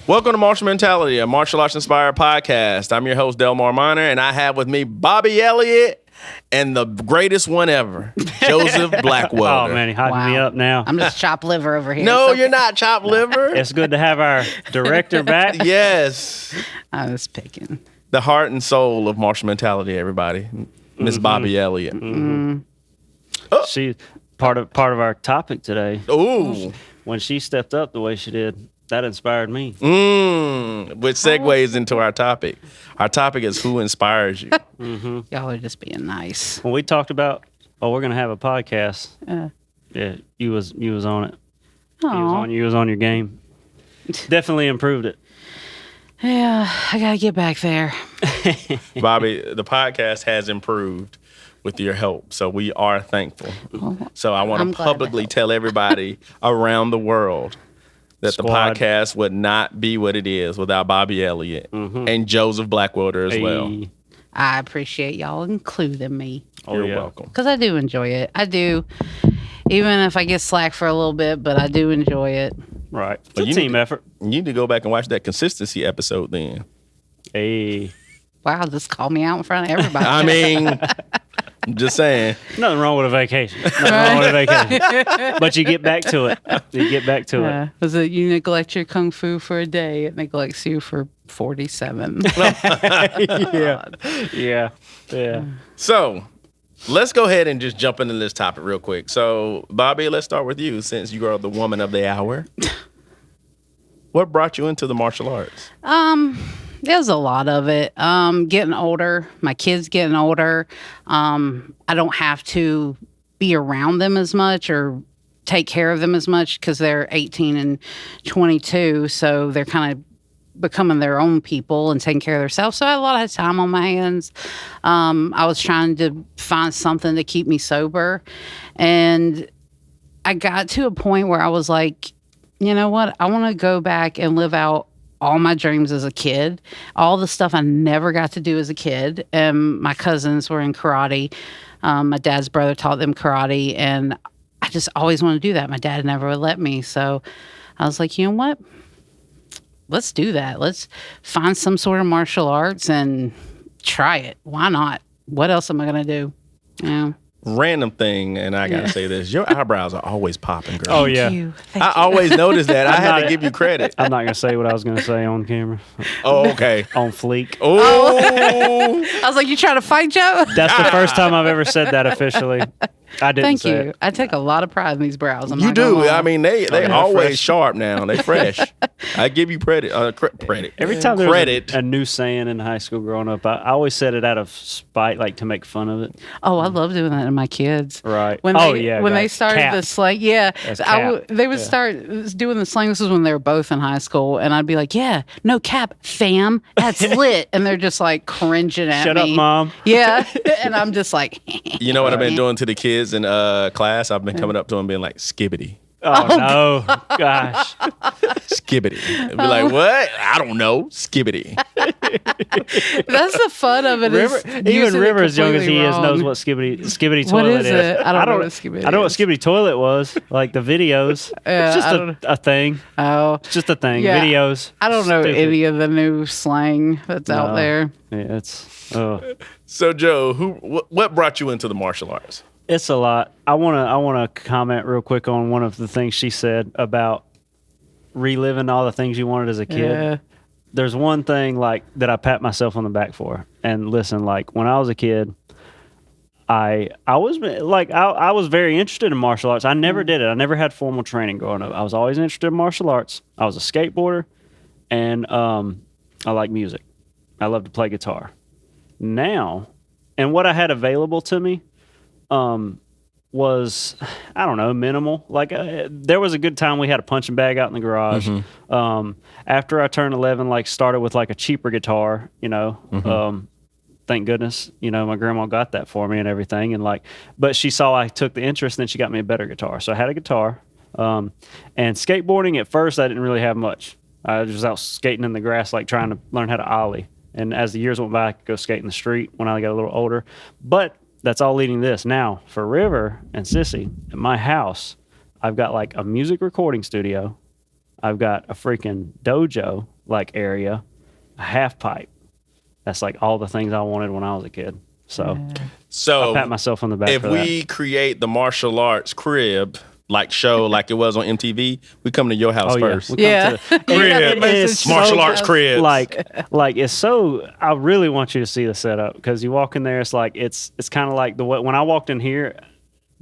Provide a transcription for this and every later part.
Welcome to Martial Mentality, a martial arts inspired podcast. I'm your host, Delmar Minor, and I have with me Bobby Elliott and the greatest one ever, Joseph Blackwelder. Oh, man, he hyping me up now. I'm just chopped liver over here. No, you're not chopped liver. It's good to have our director back. Yes. I was picking. The heart and soul of Martial Mentality, everybody. Miss Bobby Elliott. She's part of our topic today. Ooh. When she stepped up the way she did, that inspired me. Which segues into our topic. Our topic is who inspires you. Y'all are just being nice. When we talked about, we're gonna have a podcast. Uh, Yeah, you was on it. Aw. You was on your game. Definitely improved it. Yeah, I gotta get back there. Bobby, the podcast has improved with your help, so we are thankful. So I want I'm to glad to publicly help. tell everybody around the world that Squad. the podcast would not be what it is without Bobby Elliott and Joseph Blackwelder as well. Hey. I appreciate y'all including me You're yeah. welcome. because I do enjoy it. I do, even if I get slack for a little bit, but I do enjoy it. Right. It's Well, a you team need to- effort. You need to go back and watch that consistency episode then. Hey. Wow, just call me out in front of everybody. I mean, I'm just saying. Nothing wrong with a vacation. Nothing wrong with a vacation. But you get back to it. You get back to it. Was it you neglect your kung fu for a day, it neglects you for 47. Yeah. So let's go ahead and just jump into this topic real quick. So, Bobby, let's start with you since you are the woman of the hour. What brought you into the martial arts? There's a lot of it. Getting older, my kids getting older. I don't have to be around them as much or take care of them as much because they're 18 and 22. So they're kind of becoming their own people and taking care of themselves. So I had a lot of time on my hands. I was trying to find something to keep me sober. And I got to a point where I was like, you know what? I want to go back and live out all my dreams as a kid, all the stuff I never got to do as a kid. And my cousins were in karate. My dad's brother taught them karate, and I just always wanted to do that. My dad never would let me. So I was like, you know what? Let's do that. Let's find some sort of martial arts and try it. Why not? What else am I going to do? Yeah. Random thing, and I gotta say this: your eyebrows are always popping, girl. Oh, yeah. Thank you. Thank I you. always noticed that. I had to not- give you credit. I'm not going to say what I was going to say on camera. Oh, okay. On fleek. Oh, I was like, you trying to fight, Joe? That's the first time I've ever said that officially. I didn't Thank say you. it. I take a lot of pride in these brows. I'm you not gonna do. lie. I mean, they yeah, always fresh. sharp now. They fresh. I give you credit. Credit. Every time there credit. was a new saying in high school growing up, I always said it out of spite, like to make fun of it. Oh, I love doing that to my kids. Right. When Oh, they, yeah, when they guys. started Cap. the slang, yeah, That's they would cap. start doing the slang. This was when they were both in high school, and I'd be like, "Yeah, no cap, fam, that's lit," and they're just like cringing at Shut me. up, Mom. Yeah, and I'm just like, You know what I've been doing to the kids in class? I've been coming up to them being like, skibbity. Oh, no. Gosh. Skibbity. They'd be like, what? I don't know. Skibbity. that's the fun of it. River, is even using it River, as young as he completely is, knows wrong. what skibbity What toilet is it? I don't know what skibbity I know what is. skibbity toilet was. Like the videos. Yeah, it's just I don't a thing. Oh, It's just a thing. Yeah. Videos. I don't know Stupid. any of the new slang that's out No. there. Yeah, So, Joe, what brought you into the martial arts? it's a lot. I wanna comment real quick on one of the things she said about reliving all the things you wanted as a kid. Yeah. There's one thing like that I pat myself on the back for. And listen, like when I was a kid, I was very interested in martial arts. I never did it. I never had formal training growing up. I was always interested in martial arts. I was a skateboarder, and I like music. I love to play guitar. Now, and what I had available to me was, I don't know, minimal. Like there was a good time we had a punching bag out in the garage. After I turned 11, like started with like a cheaper guitar, you know. Thank goodness, you know, my grandma got that for me and everything. And like, but she saw I took the interest, and then she got me a better guitar. So I had a guitar. And skateboarding at first, I didn't really have much. I was out skating in the grass, like trying to learn how to ollie. And as the years went by, I could go skate in the street when I got a little older. But that's all leading to this. Now, for River and Sissy, at my house, I've got like a music recording studio. I've got a freaking dojo like area, a half pipe. That's like all the things I wanted when I was a kid. So So I pat myself on the back if for we create the martial arts crib like show like it was on MTV, we come to your house that. first. We come to the, Crib, it's martial so- arts cribs. like it's so. I really want you to see the setup because you walk in there. It's like it's kind of like the way when I walked in here.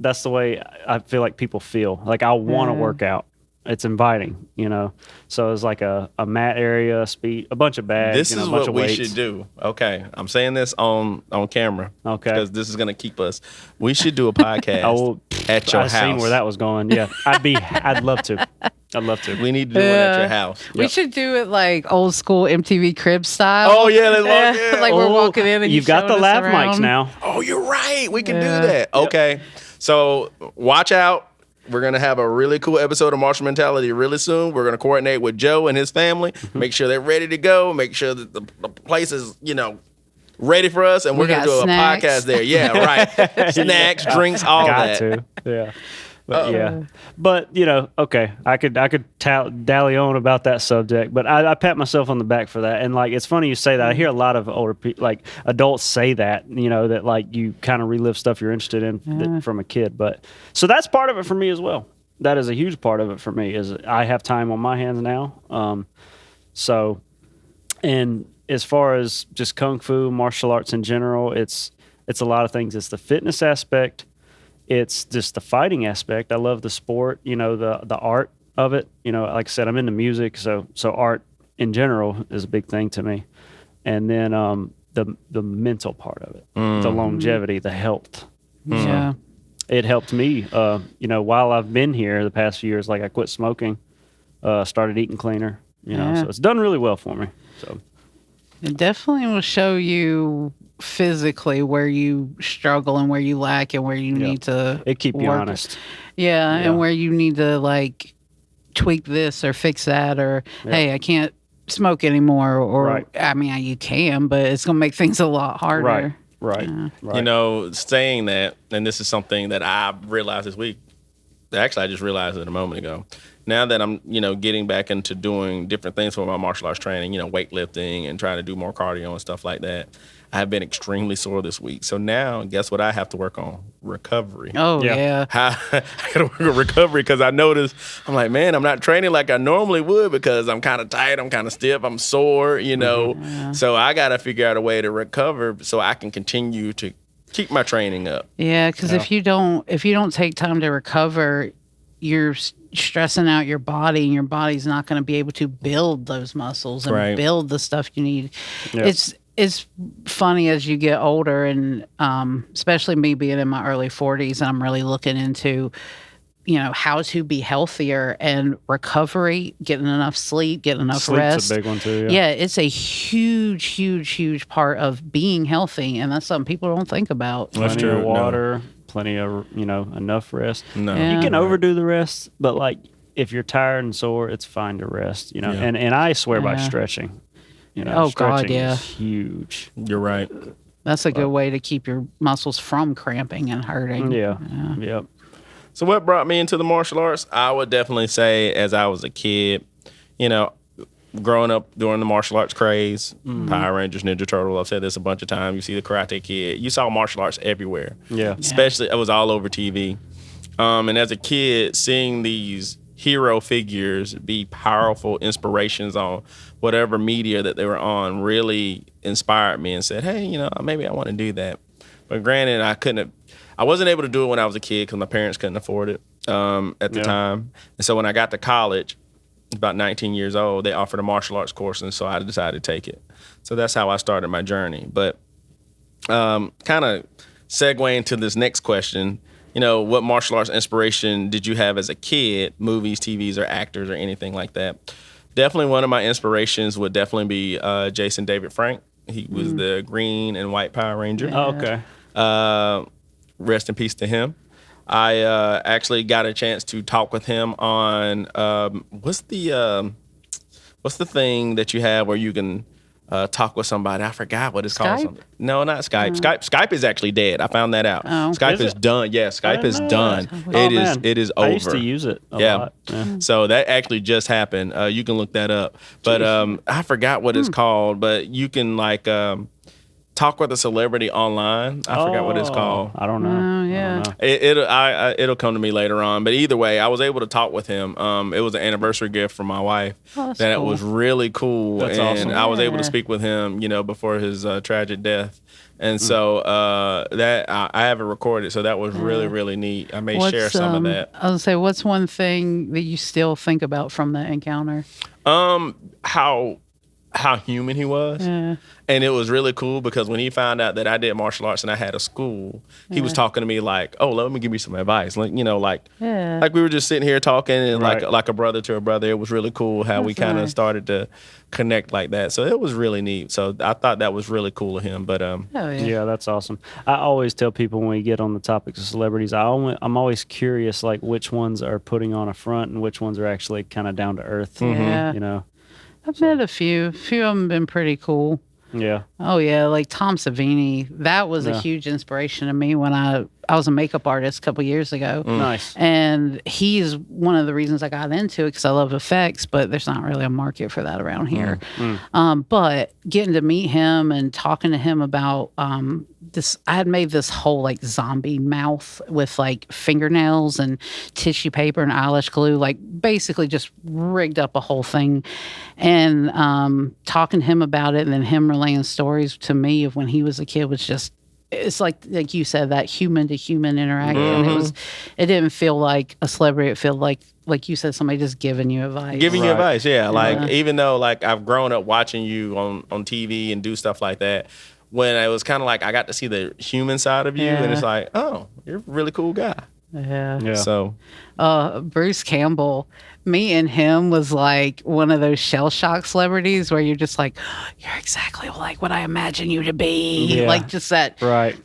That's the way I feel like people feel. Like I want to work out. It's inviting, you know. So it's like a mat area, a bunch of bags. This you know, is a bunch what of we weights. should do. Okay, I'm saying this on camera. Okay. because this is gonna keep us. We should do a podcast Oh, at your I've house. seen where that was going. Yeah, I'd love to. I'd love to. We need to do one at your house. We should do it like old school MTV crib style. Oh yeah, let's walk in. Like we're walking in and You've got the showing us lav around. mics now. Oh, you're right. We can Yeah. do that. Okay. So watch out. We're going to have a really cool episode of Martial Mentality really soon. We're going to coordinate with Joe and his family, Mm-hmm. make sure they're ready to go, make sure that the place is, ready for us. And we're We going to got do snacks. a podcast there. Yeah, right. Snacks, drinks, all Got that. to. Yeah. But yeah. But okay. I could dally on about that subject, but I pat myself on the back for that. And like it's funny you say that. I hear a lot of older people, like adults, say that. That like you kind of relive stuff you're interested in from a kid. But so that's part of it for me as well. That is a huge part of it for me. Is I have time on my hands now. So, and as far as just kung fu, martial arts in general, it's a lot of things. It's the fitness aspect. It's just the fighting aspect. I love the sport, the art of it. Like I said, I'm into music, so art in general is a big thing to me. And then the mental part of it, the longevity, the health. Yeah. It helped me, while I've been here the past few years. Like I quit smoking, started eating cleaner, Yeah. so it's done really well for me. So It definitely will show you physically where you struggle and where you lack and where you need to it keep you work. honest. Yeah, Yeah. and where you need to like tweak this or fix that or hey, I can't smoke anymore or Right. I mean you can, but it's gonna make things a lot harder. Right. Saying that, and this is something that I realized this week. Actually, I just realized it a moment ago. Now that I'm, getting back into doing different things for my martial arts training, weightlifting and trying to do more cardio and stuff like that, I have been extremely sore this week. So now, guess what I have to work on? Recovery. Oh Yeah. yeah. I gotta work on recovery because I noticed I'm like, man, I'm not training like I normally would because I'm kind of tight, I'm kind of stiff, I'm sore, So I gotta figure out a way to recover so I can continue to keep my training up. Yeah, because if you don't take time to recover, you're stressing out your body, and your body's not going to be able to build those muscles and Right. build the stuff you need. Yeah. It's funny as you get older, and especially me being in my early 40s, and I'm really looking into how to be healthier and recovery, getting enough sleep, getting enough Sleep's rest. a big one too. Yeah, it's a huge part of being healthy, and that's something people don't think about. That's Plenty true. of No. water, plenty of enough rest. No. Yeah. You can overdo the rest, but like if you're tired and sore, it's fine to rest. Yeah. And I swear by Yeah. stretching. Oh, God, stretching yeah. is huge. You're right. That's a good way to keep your muscles from cramping and hurting. Yeah. Yep. So what brought me into the martial arts? I would definitely say as I was a kid, growing up during the martial arts craze, Power Rangers, Ninja Turtle, I've said this a bunch of times. You see the Karate Kid. You saw martial arts everywhere. Yeah. Especially, it was all over TV. And as a kid, seeing these hero figures be powerful inspirations on whatever media that they were on really inspired me and said, hey, maybe I want to do that. But granted, I wasn't able to do it when I was a kid because my parents couldn't afford it at the time. And so when I got to college, about 19 years old, they offered a martial arts course, and so I decided to take it. So that's how I started my journey. But kind of segueing to this next question, what martial arts inspiration did you have as a kid, movies, TVs, or actors, or anything like that? Definitely one of my inspirations would definitely be Jason David Frank. He was the green and white Power Ranger. Oh, okay. Rest in peace to him. I actually got a chance to talk with him on what's the thing that you have where you can talk with somebody. I forgot what it's called. Skype? No, not Skype. Skype is actually dead. I found that out. Oh. Skype Is is it? done. Yeah, Skype didn't is know done. that. Oh, man. It is over. I used to use it a Yeah. lot. Yeah. So that actually just happened. You can look that up. But I forgot what it's called. But you can like talk with a celebrity online. I forgot what it's called. I don't know. Oh, yeah. I don't know. It'll come to me later on. But either way, I was able to talk with him. It was an anniversary gift from my wife. Oh, that's that cool. was really cool. That's and awesome. I was able to Yeah. speak with him, before his tragic death. And so that I have it recorded. So that was really, really neat. I may share some of that. I was say, what's one thing that you still think about from that encounter? How human he was. Yeah. And it was really cool because when he found out that I did martial arts and I had a school, he was talking to me like, "Oh, let me give you some advice." Like, Yeah. like we were just sitting here talking and Right. like a brother to a brother. It was really cool how we That's kind of nice. started to connect like that. So it was really neat. So I thought that was really cool of him. But Oh, yeah. Yeah, that's awesome. I always tell people when we get on the topics of celebrities, I'm always curious like which ones are putting on a front and which ones are actually kind of down to earth. Yeah. You know. I've met a few. A few of them been pretty cool. Yeah. Oh yeah, like Tom Savini. That was a Yeah. huge inspiration to me when I was a makeup artist a couple years ago. Nice. And he's one of the reasons I got into it because I love effects, but there's not really a market for that around here. But getting to meet him and talking to him about this, I had made this whole like zombie mouth with like fingernails and tissue paper and eyelash glue, like basically just rigged up a whole thing. And talking to him about it and then him relaying stories to me of when he was a kid was just, it's like you said, that human to human interaction. It didn't feel like a celebrity. It felt like you said, somebody just giving you advice. giving you Right. advice, yeah. Like even though like I've grown up watching you on TV and do stuff like that, when it was kind of like I got to see the human side of you, and it's like, oh, you're a really cool guy. Yeah. Yeah. So Bruce Campbell, meeting him was like one of those shell shock celebrities where you're just like, you're exactly like what I imagine you to be. Yeah. Like just that Right.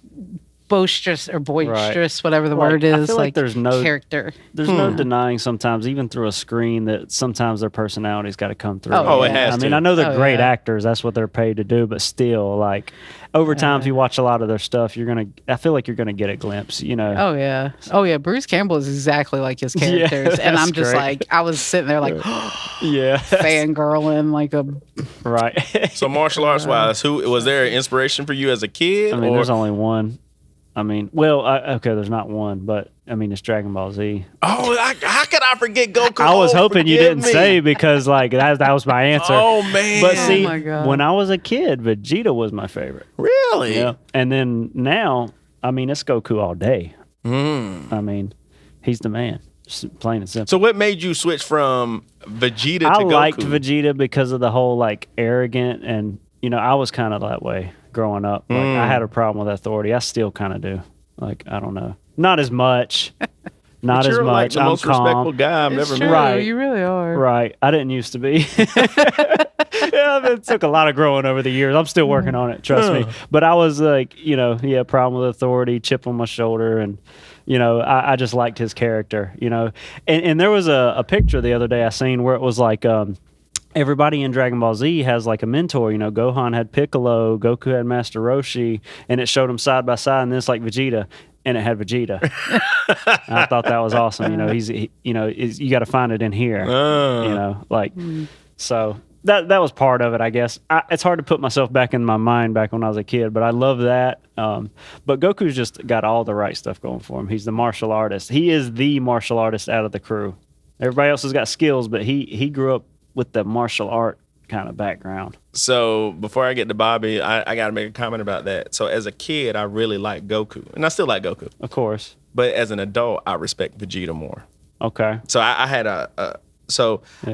boisterous, whatever the Like, word I is. feel like there's no- character. There's no denying sometimes, even through a screen, that sometimes their personality's got to come through. Oh, it has I mean, to. I know they're Oh, great yeah. actors. That's what they're paid to do. But still, like, over time, if you watch a lot of their stuff, I feel like you're going to get a glimpse, Oh yeah. Bruce Campbell is exactly like his characters, and that's I'm just great. like, I was sitting there like Yeah. fangirling, like a Right. so martial arts wise, who was there an inspiration for you as a kid? I mean, or there's only one. I mean, well, okay, there's not one, but I mean, it's Dragon Ball Z. how could I forget Goku? I was Oh, hoping you forgive didn't me. say because like that was my answer. Oh man, But see, my God. when I was a kid, Vegeta was my favorite. really? Yeah. And then now, I mean, it's Goku all day. I mean, he's the man. Just plain and simple. So what made you switch from Vegeta to I Goku? liked Vegeta because of the whole like arrogant and I was kind of that way growing up. Like I had a problem with authority. I still kind of do. Like I don't know, not as much. Not as You're like much. the I'm most respectful calm. guy I've It's ever true. met. Right. You really are. Right. I didn't used to be. Yeah, it took a lot of growing over the years. I'm still working on it, trust me. But I was like, problem with authority, chip on my shoulder, and I just liked his character, And there was a picture the other day I seen where it was like everybody in Dragon Ball Z has like a mentor. Gohan had Piccolo, Goku had Master Roshi, and it showed them side by side, and then it's like Vegeta. And it had Vegeta. And I thought that was awesome. You got to find it in here. So that was part of it, I guess. It's hard to put myself back in my mind back when I was a kid, but I love that. But Goku's just got all the right stuff going for him. He's the martial artist. He is the martial artist out of the crew. Everybody else has got skills, but he grew up with the martial art kind of background. So before I get to Bobby, I got to make a comment about that. So as a kid, I really liked Goku, and I still like Goku. Of course. But as an adult, I respect Vegeta more. Okay. So I had Yeah.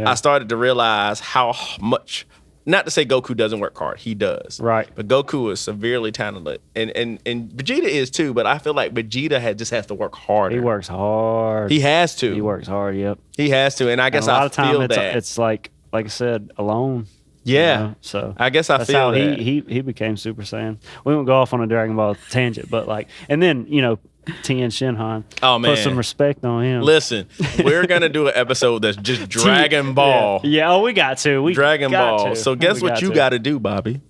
I started to realize how much. Not to say Goku doesn't work hard, he does. Right. But Goku is severely talented, and Vegeta is too. But I feel like Vegeta just has to work harder. He works hard. He has to. He works hard, yep. He has to, and I guess And a lot I of time feel it's, that. it's like I said, alone. Yeah. So I guess I that's feel how that. he became Super Saiyan. We won't go off on a Dragon Ball tangent, but and then Tien Shinhan. Oh, man. Put some respect on him. Listen, we're gonna do an episode that's just Dragon Ball. Yeah. Oh, we got to. We Dragon got Ball. to. So guess We what you to. got to do, Bobby?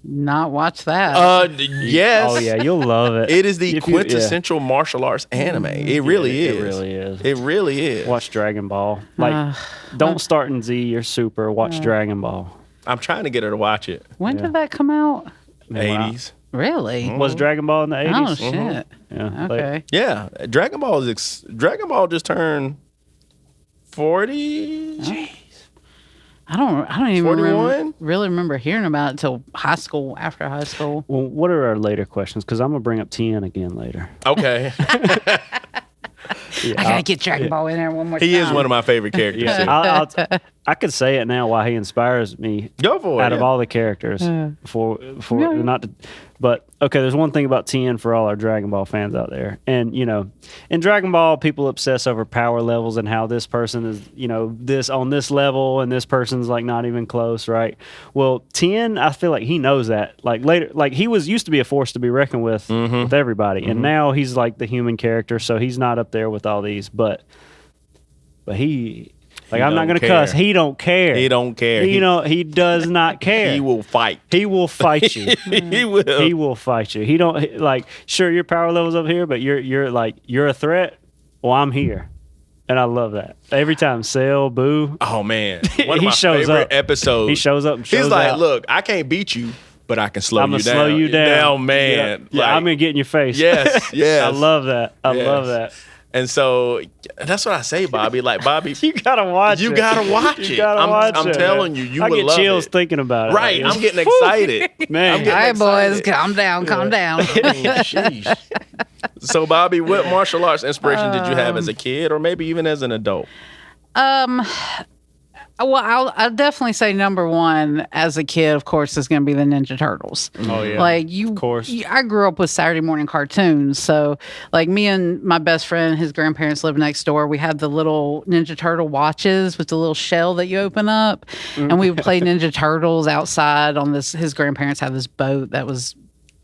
not watch that. Yes. Oh yeah, you'll love it. It is the If you- yeah. quintessential martial arts anime. It really is. It really is. It really is. Watch Dragon Ball. Like, don't start in Z or Super. Watch Dragon Ball. I'm trying to get her to watch it. When did that come out? 80s. Really? Was Dragon Ball in the 80s? Oh shit. Yeah. Okay. Yeah. Dragon Ball Dragon Ball just turned 40. I don't even 41? really remember hearing about it until high school, after high school. Well, what are our later questions? Because I'm gonna bring up Tien again later. Okay. Yeah, I gotta get Dragon Ball in there one more time. He is one of my favorite characters. yeah. too. I could say it now why he inspires me Go for it. out of all the characters. For not to, but okay. There's one thing about Tien for all our Dragon Ball fans out there, and in Dragon Ball, people obsess over power levels and how this person is, this on this level, and this person's like not even close, right? Well, Tien, I feel like he knows that. Like later, like he used to be a force to be reckoned with everybody, and now he's like the human character, so he's not up there with all these, but he. Like, I'm not don't going to care. cuss. He don't care. He don't care. He does not care. He will fight. He will fight you. He will. He will fight you. He don't like. Sure, your power level's up here, but you're a threat. Well, I'm here, and I love that every time. Cell, Boo. Oh man, one of He my shows favorite up. episodes. He shows up. And shows He's like, out. look, I can't beat you, but I can slow I'm you gonna down. slow you down. Now, man. Yeah, Like, I'm gonna get in your face. Yes, yes. I love that. I Yes. love that. And so that's what I say, Bobby. Like Bobby, You gotta watch it. You gotta watch You it. gotta watch I'm it. telling you, you I would get love chills it. thinking about it. Right, Like, I'm getting excited. man. I'm getting All right, boys, excited. calm down, calm down. Sheesh. So, Bobby, what martial arts inspiration did you have as a kid, or maybe even as an adult? Well, I'll definitely say number one as a kid, of course, is going to be the Ninja Turtles. Oh yeah. Like you, Of course. I grew up with Saturday morning cartoons. So, like me and my best friend, his grandparents lived next door. We had the little Ninja Turtle watches with the little shell that you open up, and we would play Ninja Turtles outside on this. His grandparents had this boat that was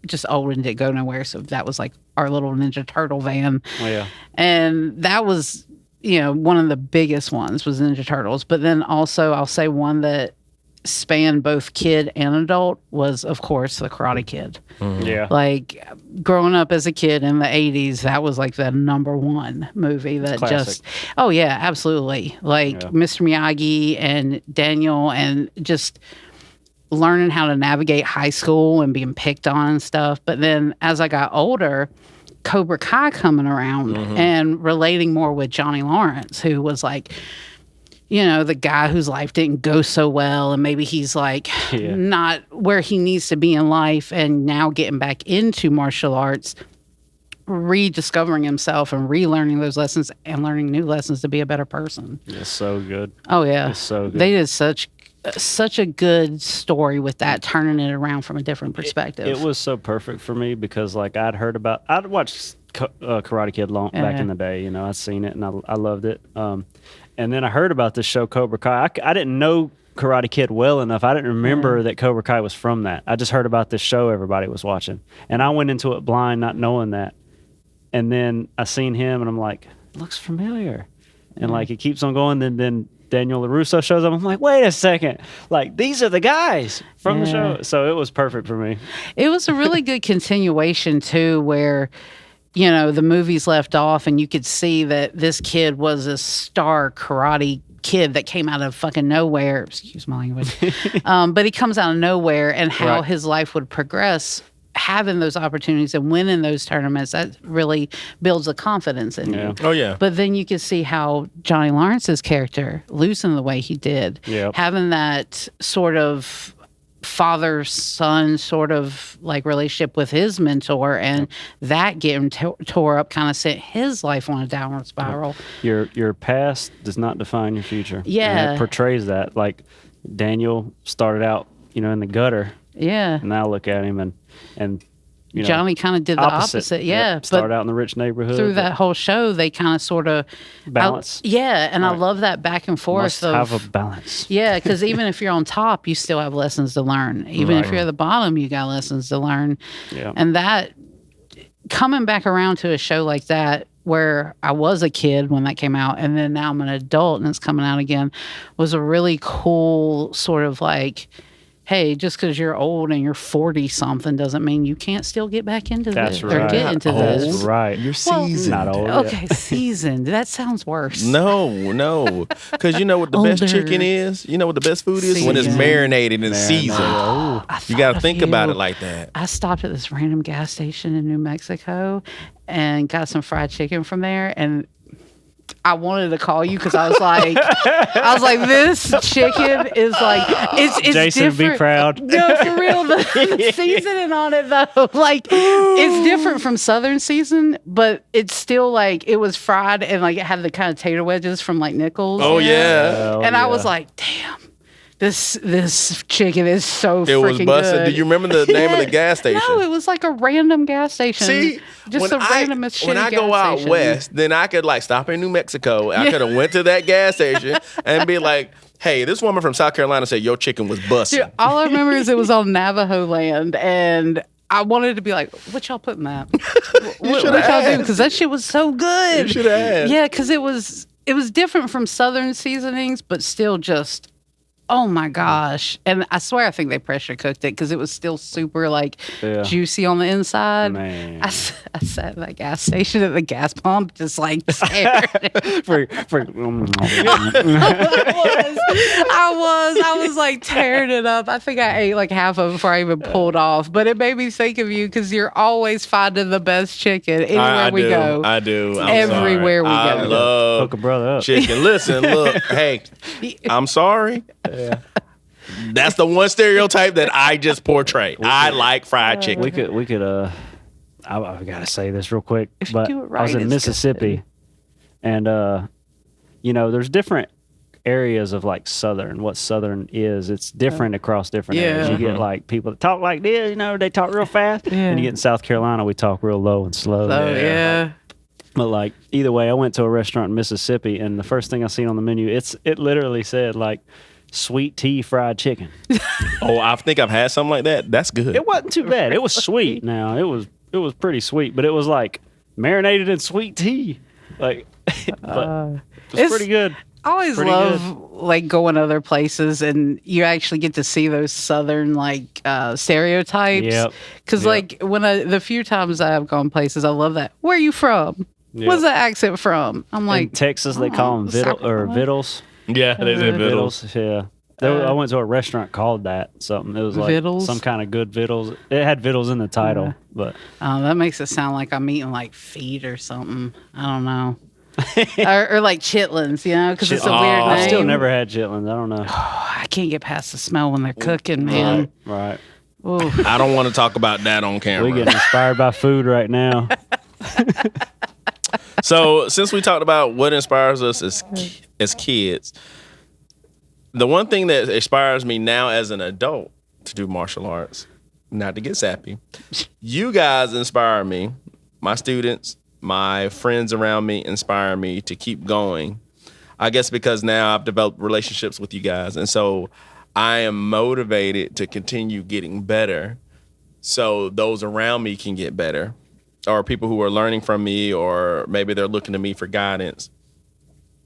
just old and didn't go nowhere. So that was like our little Ninja Turtle van. Oh, yeah. And that was, one of the biggest ones was Ninja Turtles. But then also, I'll say one that spanned both kid and adult was, of course, The Karate Kid. Yeah. Like growing up as a kid in the 80s, that was like the number one movie that Classic. oh, yeah, absolutely. Like Yeah. Mr. Miyagi and Daniel, and just learning how to navigate high school and being picked on and stuff. But then as I got older, Cobra Kai coming around and relating more with Johnny Lawrence, who was like, the guy whose life didn't go so well, and maybe he's like Yeah. not where he needs to be in life, and now getting back into martial arts, rediscovering himself and relearning those lessons and learning new lessons to be a better person. It's so good. Oh yeah, It's so good. they did such a good story with that, turning it around from a different perspective. It was so perfect for me because like I'd watched Karate Kid back in the day. I'd seen it and I loved it. And then I heard about this show Cobra Kai. I didn't know Karate Kid well enough. I didn't remember that Cobra Kai was from that. I just heard about this show everybody was watching, and I went into it blind, not knowing that. And then I seen him, and I'm like, it looks familiar. And like it keeps on going. Then Daniel LaRusso shows up. I'm like, wait a second. Like these are the guys from the show. So it was perfect for me. It was a really good continuation too, where the movies left off, and you could see that this kid was a star karate kid that came out of fucking nowhere. Excuse my language. But he comes out of nowhere, and how Right. his life would progress, having those opportunities and winning those tournaments, that really builds a confidence in Yeah. you. Oh yeah. But then you could see how Johnny Lawrence's character, losing the way he did, Yep. having that sort of father-son sort of like relationship with his mentor, and that getting tore up kind of sent his life on a downward spiral. Your past does not define your future. Yeah. And it portrays that. Like Daniel started out, in the gutter. Yeah. And now look at him and Johnny kind of did the opposite. Yeah. Yep. Started out in the rich neighborhood. Through that whole show, they kind of sort of balance. and I Right. love that back and forth. Must have a balance. Yeah, because even if you're on top, you still have lessons to learn. Even if you're at the bottom, you got lessons to learn. Yeah. And that, coming back around to a show like that, where I was a kid when that came out, and then now I'm an adult and it's coming out again, was a really cool sort of like hey, just because you're old and you're 40 something doesn't mean you can't still get back into That's this or right. get into That's this. right. You're Well, seasoned. Not old. yet. Okay, seasoned. That sounds worse. No. Because you know what the best Older. chicken is? You know what the best food is? When it's Seasoned. marinated and seasoned. Oh, I You got thought to of think about you. it like that. I stopped at this random gas station in New Mexico and got some fried chicken from there, and I wanted to call you because I was like, this chicken is like, it's Jason, different. be proud. No, for real, the seasoning on it though, like it's different from Southern season, but it's still like it was fried and like it had the kind of tater wedges from like Nichols. Oh, you know? yeah. Hell And I yeah. was like, damn. This chicken is so It was freaking busted. good. Do you remember the name of the gas station? No, it was like a random gas station. See, just when the randomest shit. when I go out west, then I could like stop in New Mexico. I could have went to that gas station and be like, "Hey, this woman from South Carolina said your chicken was busted." Dude, all I remember is it was on Navajo land, and I wanted to be like, "What y'all put in that? What shoulda y'all do?" asked. Because that shit was so good. You shoulda asked. Yeah, because it was different from Southern seasonings, but still just. Oh my gosh. And I swear I think they pressure cooked it because it was still super like Yeah. juicy on the inside. Man. I sat at that gas station at the gas pump just like staring. I was like tearing it up. I think I ate like half of it before I even pulled off. But it made me think of you because you're always finding the best chicken anywhere I we do. go. I do. I'm Everywhere sorry. we I go. love Hook a brother up. chicken. Listen, look, hey, I'm sorry. That's the one stereotype that I just portray. I like fried chicken. We could I gotta say this real quick, If you but do it I was right, in it's Mississippi, and there's different areas of like Southern. What Southern is, it's different across different areas. You Yeah. get like people that talk like this, they talk real fast, and you get in South Carolina, we talk real low and slow. So, yeah. But like either way, I went to a restaurant in Mississippi, and the first thing I seen on the menu, it literally said like sweet tea fried chicken. Oh, I think I've had something like that. That's good. It wasn't too bad. It was sweet. Now it was pretty sweet, but it was like marinated in sweet tea. Like, but it's It's- pretty good. I always Pretty love like going other places and you actually get to see those Southern like stereotypes. Yep. Because Yep. like the few times I've gone places, I love that. Where are you from? Yep. Where's that accent from? I'm In like, Texas, they call them South vittles. Yeah, they say vittles. Vittles, yeah. I went to a restaurant called that something. It was like Vittles? some kind of good vittles. It had vittles in the title, but oh, that makes it sound like I'm eating like feet or something. I don't know. or like chitlins, because it's a weird name. I still never had chitlins. I don't know. I can't get past the smell when they're cooking, man. Right. Ooh. I don't want to talk about that on camera. We get inspired by food right now. So, since we talked about what inspires us as kids, the one thing that inspires me now as an adult to do martial arts, not to get sappy, you guys inspire me. My students, my friends around me inspire me to keep going. I guess because now I've developed relationships with you guys. And so I am motivated to continue getting better so those around me can get better, or people who are learning from me, or maybe they're looking to me for guidance.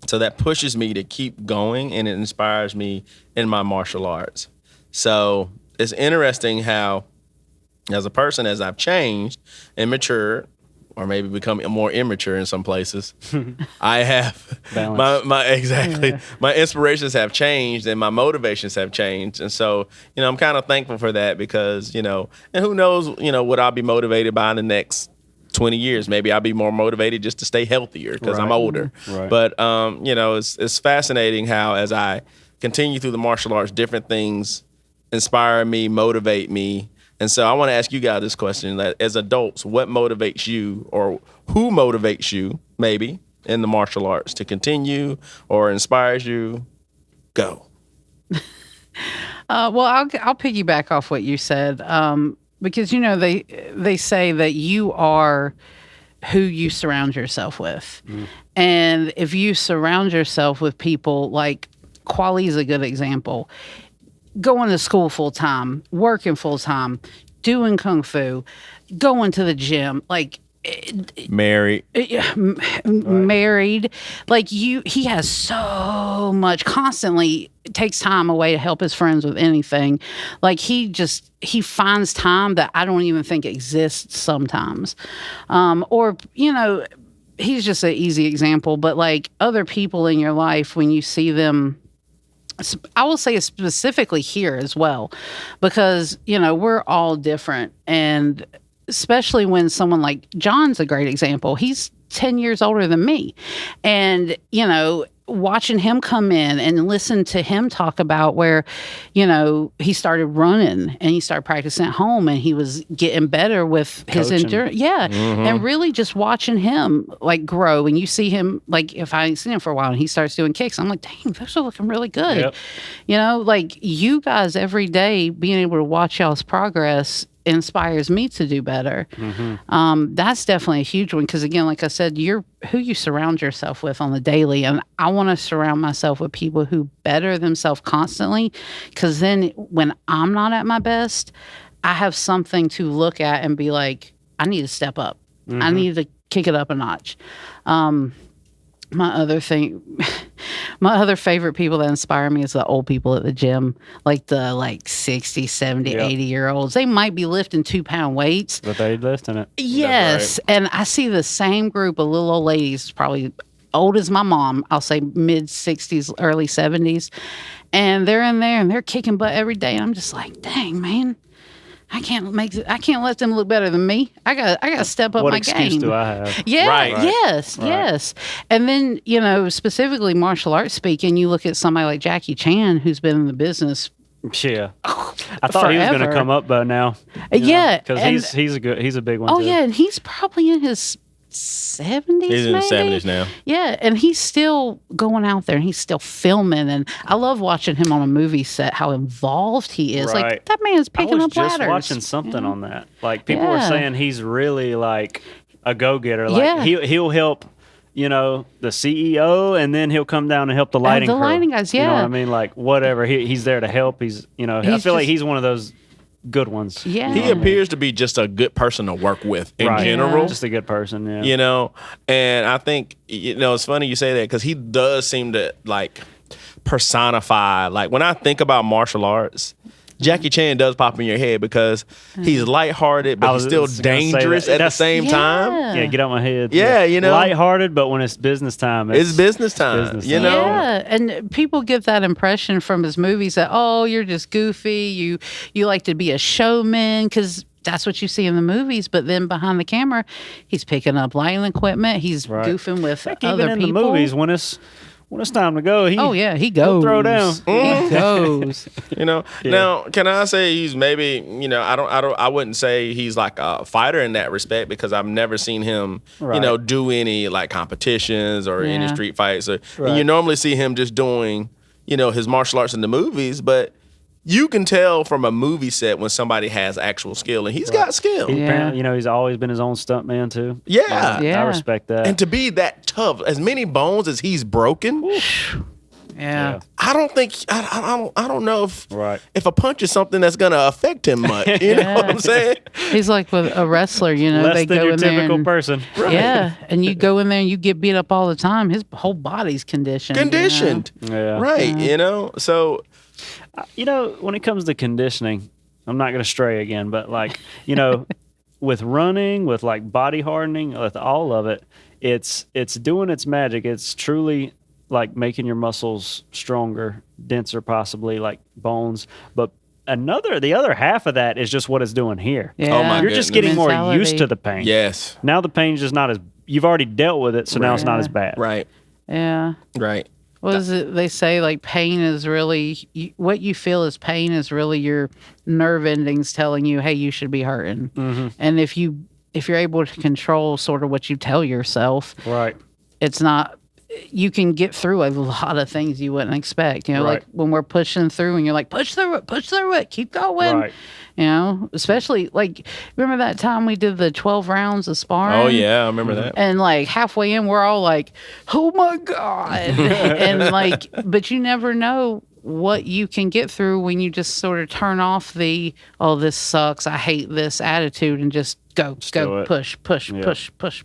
So that pushes me to keep going, and it inspires me in my martial arts. So it's interesting how, as a person, as I've changed and matured, or maybe become more immature in some places, I have Balance. my inspirations have changed and my motivations have changed. And so, I'm kind of thankful for that because, and who knows, what I'll be motivated by in the next 20 years. Maybe I'll be more motivated just to stay healthier because I'm Right. older. Right. But, it's fascinating how as I continue through the martial arts, different things inspire me, motivate me. And so I want to ask you guys this question, that as adults, what motivates you, or who motivates you maybe in the martial arts to continue or inspires you? Go. Well, I'll piggyback off what you said because they say that you are who you surround yourself with, and if you surround yourself with people like Quali is a good example. Going to school full time, working full time, doing kung fu, going to the gym, like Married. married, like he has so much constantly takes time away to help his friends with anything. Like he finds time that I don't even think exists sometimes. Or he's just an easy example, but like other people in your life, when you see them, I will say specifically here as well, because we're all different. And especially when someone like John's a great example. He's 10 years older than me. And, watching him come in and listen to him talk about where, he started running and he started practicing at home and he was getting better with his endurance. Yeah. Mm-hmm. And really just watching him like grow. And you see him, like if I ain't seen him for a while and he starts doing kicks, I'm like, dang, those are looking really good. Yep. Like you guys every day being able to watch y'all's progress inspires me to do better. Mm-hmm. That's definitely a huge one because again, like I said, you're who you surround yourself with on the daily, and I want to surround myself with people who better themselves constantly, because then when I'm not at my best, I have something to look at and be like, I need to step up. Mm-hmm. I need to kick it up a notch. My other favorite people that inspire me is the old people at the gym, like the 60, 70, 80-year-olds. They might be lifting 2-pound weights. But they lifting it. Yes. Right. And I see the same group of little old ladies, probably old as my mom, I'll say mid-60s, early 70s. And they're in there and they're kicking butt every day. And I'm just like, dang, man. I can't let them look better than me. I got to step up my game. What excuse do I have? Yeah, right. Yes. And then, specifically martial arts speaking, you look at somebody like Jackie Chan, who's been in the business. Yeah. I thought he was going to come up by now. Yeah. Because he's a big one. Oh, too. yeah. And he's probably in his 70s. He's in his 70s now. Yeah, and he's still going out there and he's still filming, and I love watching him on a movie set, how involved he is. Right. Like that man's picking up ladders. I was just watching something on that. Like people were saying he's really like a go-getter. Like he'll help the CEO, and then he'll come down and help the lighting crew. Lighting guys, yeah. You know what I mean? Like whatever. He's there to help. I feel like he's one of those good ones. Yeah. He appears to be just a good person to work with in general. Just a good person, yeah. And I think, it's funny you say that because he does seem to like personify, like when I think about martial arts, Jackie Chan does pop in your head because he's lighthearted, but he's still dangerous at the same time. Yeah, get out my head. Yeah, lighthearted, but when it's business time, it's business time. Yeah, and people get that impression from his movies that you're just goofy. You like to be a showman because that's what you see in the movies. But then behind the camera, he's picking up lighting equipment. He's goofing with other people. Even in the movies, when it's time to go, he goes. Throw down. He goes. Now, can I say he's maybe, I wouldn't say he's like a fighter in that respect because I've never seen him, do any like competitions or any street fights. And you normally see him just doing, his martial arts in the movies, but you can tell from a movie set when somebody has actual skill, and he's got skill. He's always been his own stuntman too. Yeah. I respect that. And to be that tough, as many bones as he's broken. Yeah. I don't think I don't know if a punch is something that's gonna affect him much. You know what I'm saying? He's like with a wrestler, Less they than go your in there typical person. Right. Yeah, and you go in there and you get beat up all the time. His whole body's conditioned. Yeah. Right. So when it comes to conditioning, I'm not going to stray again, but with running, with like body hardening, with all of it, it's doing its magic. It's truly like making your muscles stronger, denser, possibly like bones. But the other half of that is just what it's doing here. Yeah. Oh my You're just getting more used to the pain. Yes. Now the pain's just not as, you've already dealt with it, so now it's not as bad. Right. Yeah. Right. What is it? They say like pain is really what you feel as pain is really your nerve endings telling you, hey, you should be hurting. Mm-hmm. And if you're able to control sort of what you tell yourself, right, it's not. You can get through a lot of things you wouldn't expect. Like when we're pushing through, and you're like, push through it, keep going. Right. Especially like, remember that time we did the 12 rounds of sparring? Oh yeah, I remember that. And like halfway in, we're all like, oh my God. And like, but you never know what you can get through when you just sort of turn off the, oh, this sucks, I hate this attitude, and just do go, it. push, Yeah.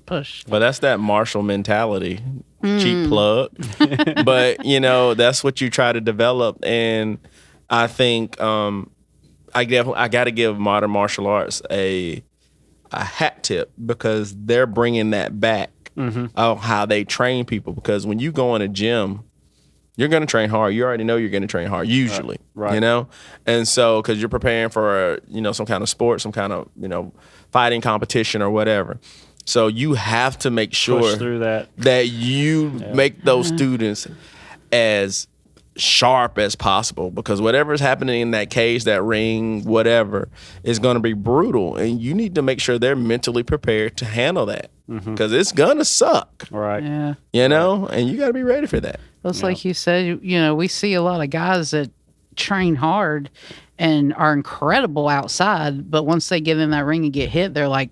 push. But that's that Marshall mentality. Cheap plug. But, that's what you try to develop. And I think I got to give modern martial arts a hat tip, because they're bringing that back of how they train people. Because when you go in a gym, you're going to train hard. You already know you're going to train hard, usually, Right. And so, because you're preparing for, some kind of sport, some kind of, fighting competition or whatever. So you have to make sure Push through that. you make those students as sharp as possible, because whatever's happening in that cage, that ring, whatever, is going to be brutal. And you need to make sure they're mentally prepared to handle that, because it's going to suck, Right. Yeah. and you got to be ready for that. It's like you said, we see a lot of guys that train hard and are incredible outside, but once they get in that ring and get hit, they're like,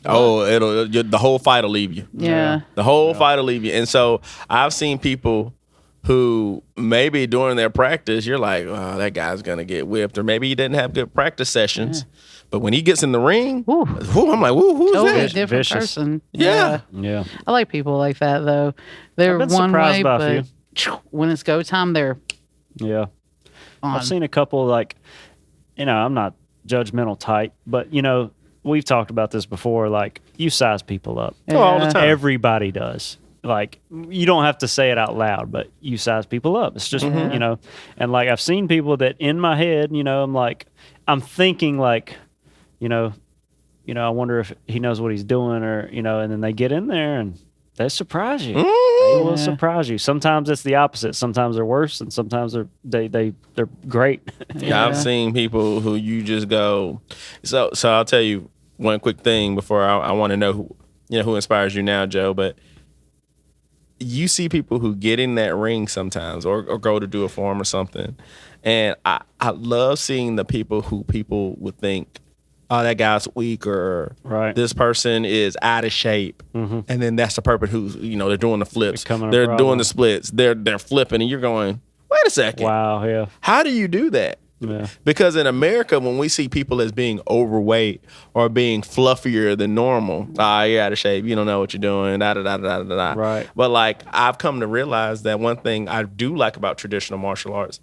Oh, the whole fight will leave you. yeah. The whole fight will leave you. And so I've seen people who maybe during their practice, you're like, oh, that guy's going to get whipped. Or maybe he didn't have good practice sessions. But when he gets in the ring, Woo. I'm like, who's Totally that? different Vicious. person. Yeah. Yeah. I like people like that, though. They're I've been one surprised way, by a but when it's go time, they're Yeah. on. I've seen a couple, like, I'm not judgmental type, but we've talked about this before. Like, you size people up. Oh, all the Yeah. time. Everybody does. Like, you don't have to say it out loud, but you size people up. It's just, and like, I've seen people that in my head, I'm like, I'm thinking like, I wonder if he knows what he's doing, or, and then they get in there and they surprise you. They will surprise you. Sometimes it's the opposite. Sometimes they're worse, and sometimes they're great. Yeah, I've seen people who you just go. So I'll tell you one quick thing before I want to know who inspires you now, Joe. But you see people who get in that ring sometimes, or go to do a form or something, and I love seeing the people who people would think, oh, that guy's weak, or Right. this person is out of shape, and then that's the person who's they're doing the flips, Becoming a they're problem. doing the splits, they're flipping, and you're going, wait a second, Wow. Yeah. how do you do that? Yeah. Because in America, when we see people as being overweight or being fluffier than normal, you're out of shape, you don't know what you're doing, da da da da da da. Right. But like, I've come to realize that one thing I do like about traditional martial arts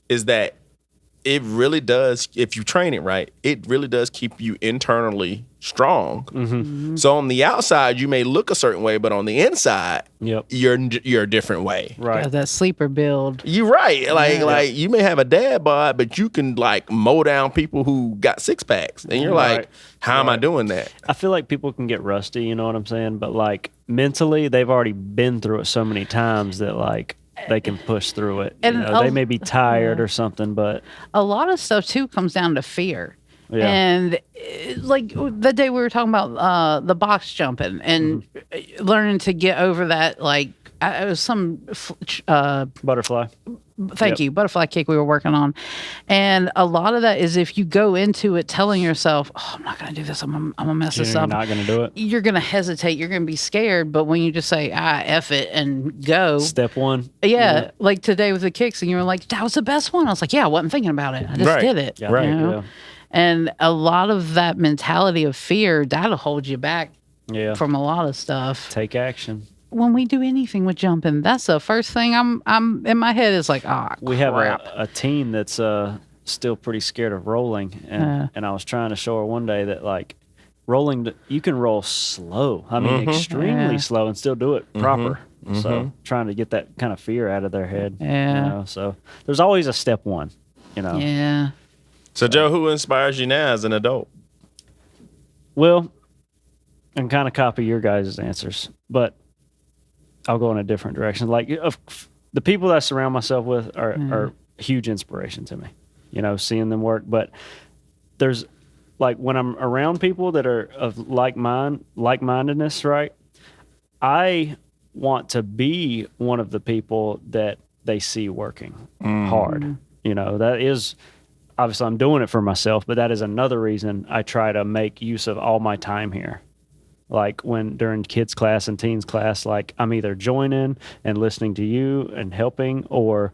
is that it really does, if you train it right, it really does keep you internally strong. Mm-hmm. So on the outside, you may look a certain way, but on the inside, Yep. you're a different way. Right. Got that sleeper build. You're right. Like you may have a dad bod, but you can like mow down people who got six packs, and you're like, Right. how am I doing that? I feel like people can get rusty, you know what I'm saying? But like, mentally, they've already been through it so many times that like they can push through it. And They may be tired or something, but A lot of stuff too comes down to fear. Yeah. And like the day we were talking about the box jumping and learning to get over that, like it was some butterfly. thank you, butterfly kick we were working on. And a lot of that is if you go into it telling yourself, oh, I'm not going to do this, I'm gonna mess this You're up. not going to do it. You're going to hesitate. You're going to be scared. But when you just say, F it and go. Step one. Yeah, like today with the kicks, and you were like, that was the best one. I was like, yeah, I wasn't thinking about it. I just Right. did it. Yeah. Right. you know? Yeah. And a lot of that mentality of fear, that'll hold you back Yeah. from a lot of stuff. Take action. When we do anything with jumping, that's the first thing I'm in my head is like, We have crap. a team that's still pretty scared of rolling, and I was trying to show her one day that like rolling, you can roll slow. I mean, extremely Yeah. slow and still do it proper. So trying to get that kind of fear out of their head. Yeah. So there's always a step one. Yeah. So Joe, who inspires you now as an adult? Well, I can kind of copy your guys' answers, but I'll go in a different direction. Like the people that I surround myself with are huge inspiration to me, seeing them work. But there's like when I'm around people that are of like-mindedness, right? I want to be one of the people that they see working hard. That is obviously I'm doing it for myself, but that is another reason I try to make use of all my time here. like when during kids class and teens class, like I'm either joining and listening to you and helping, or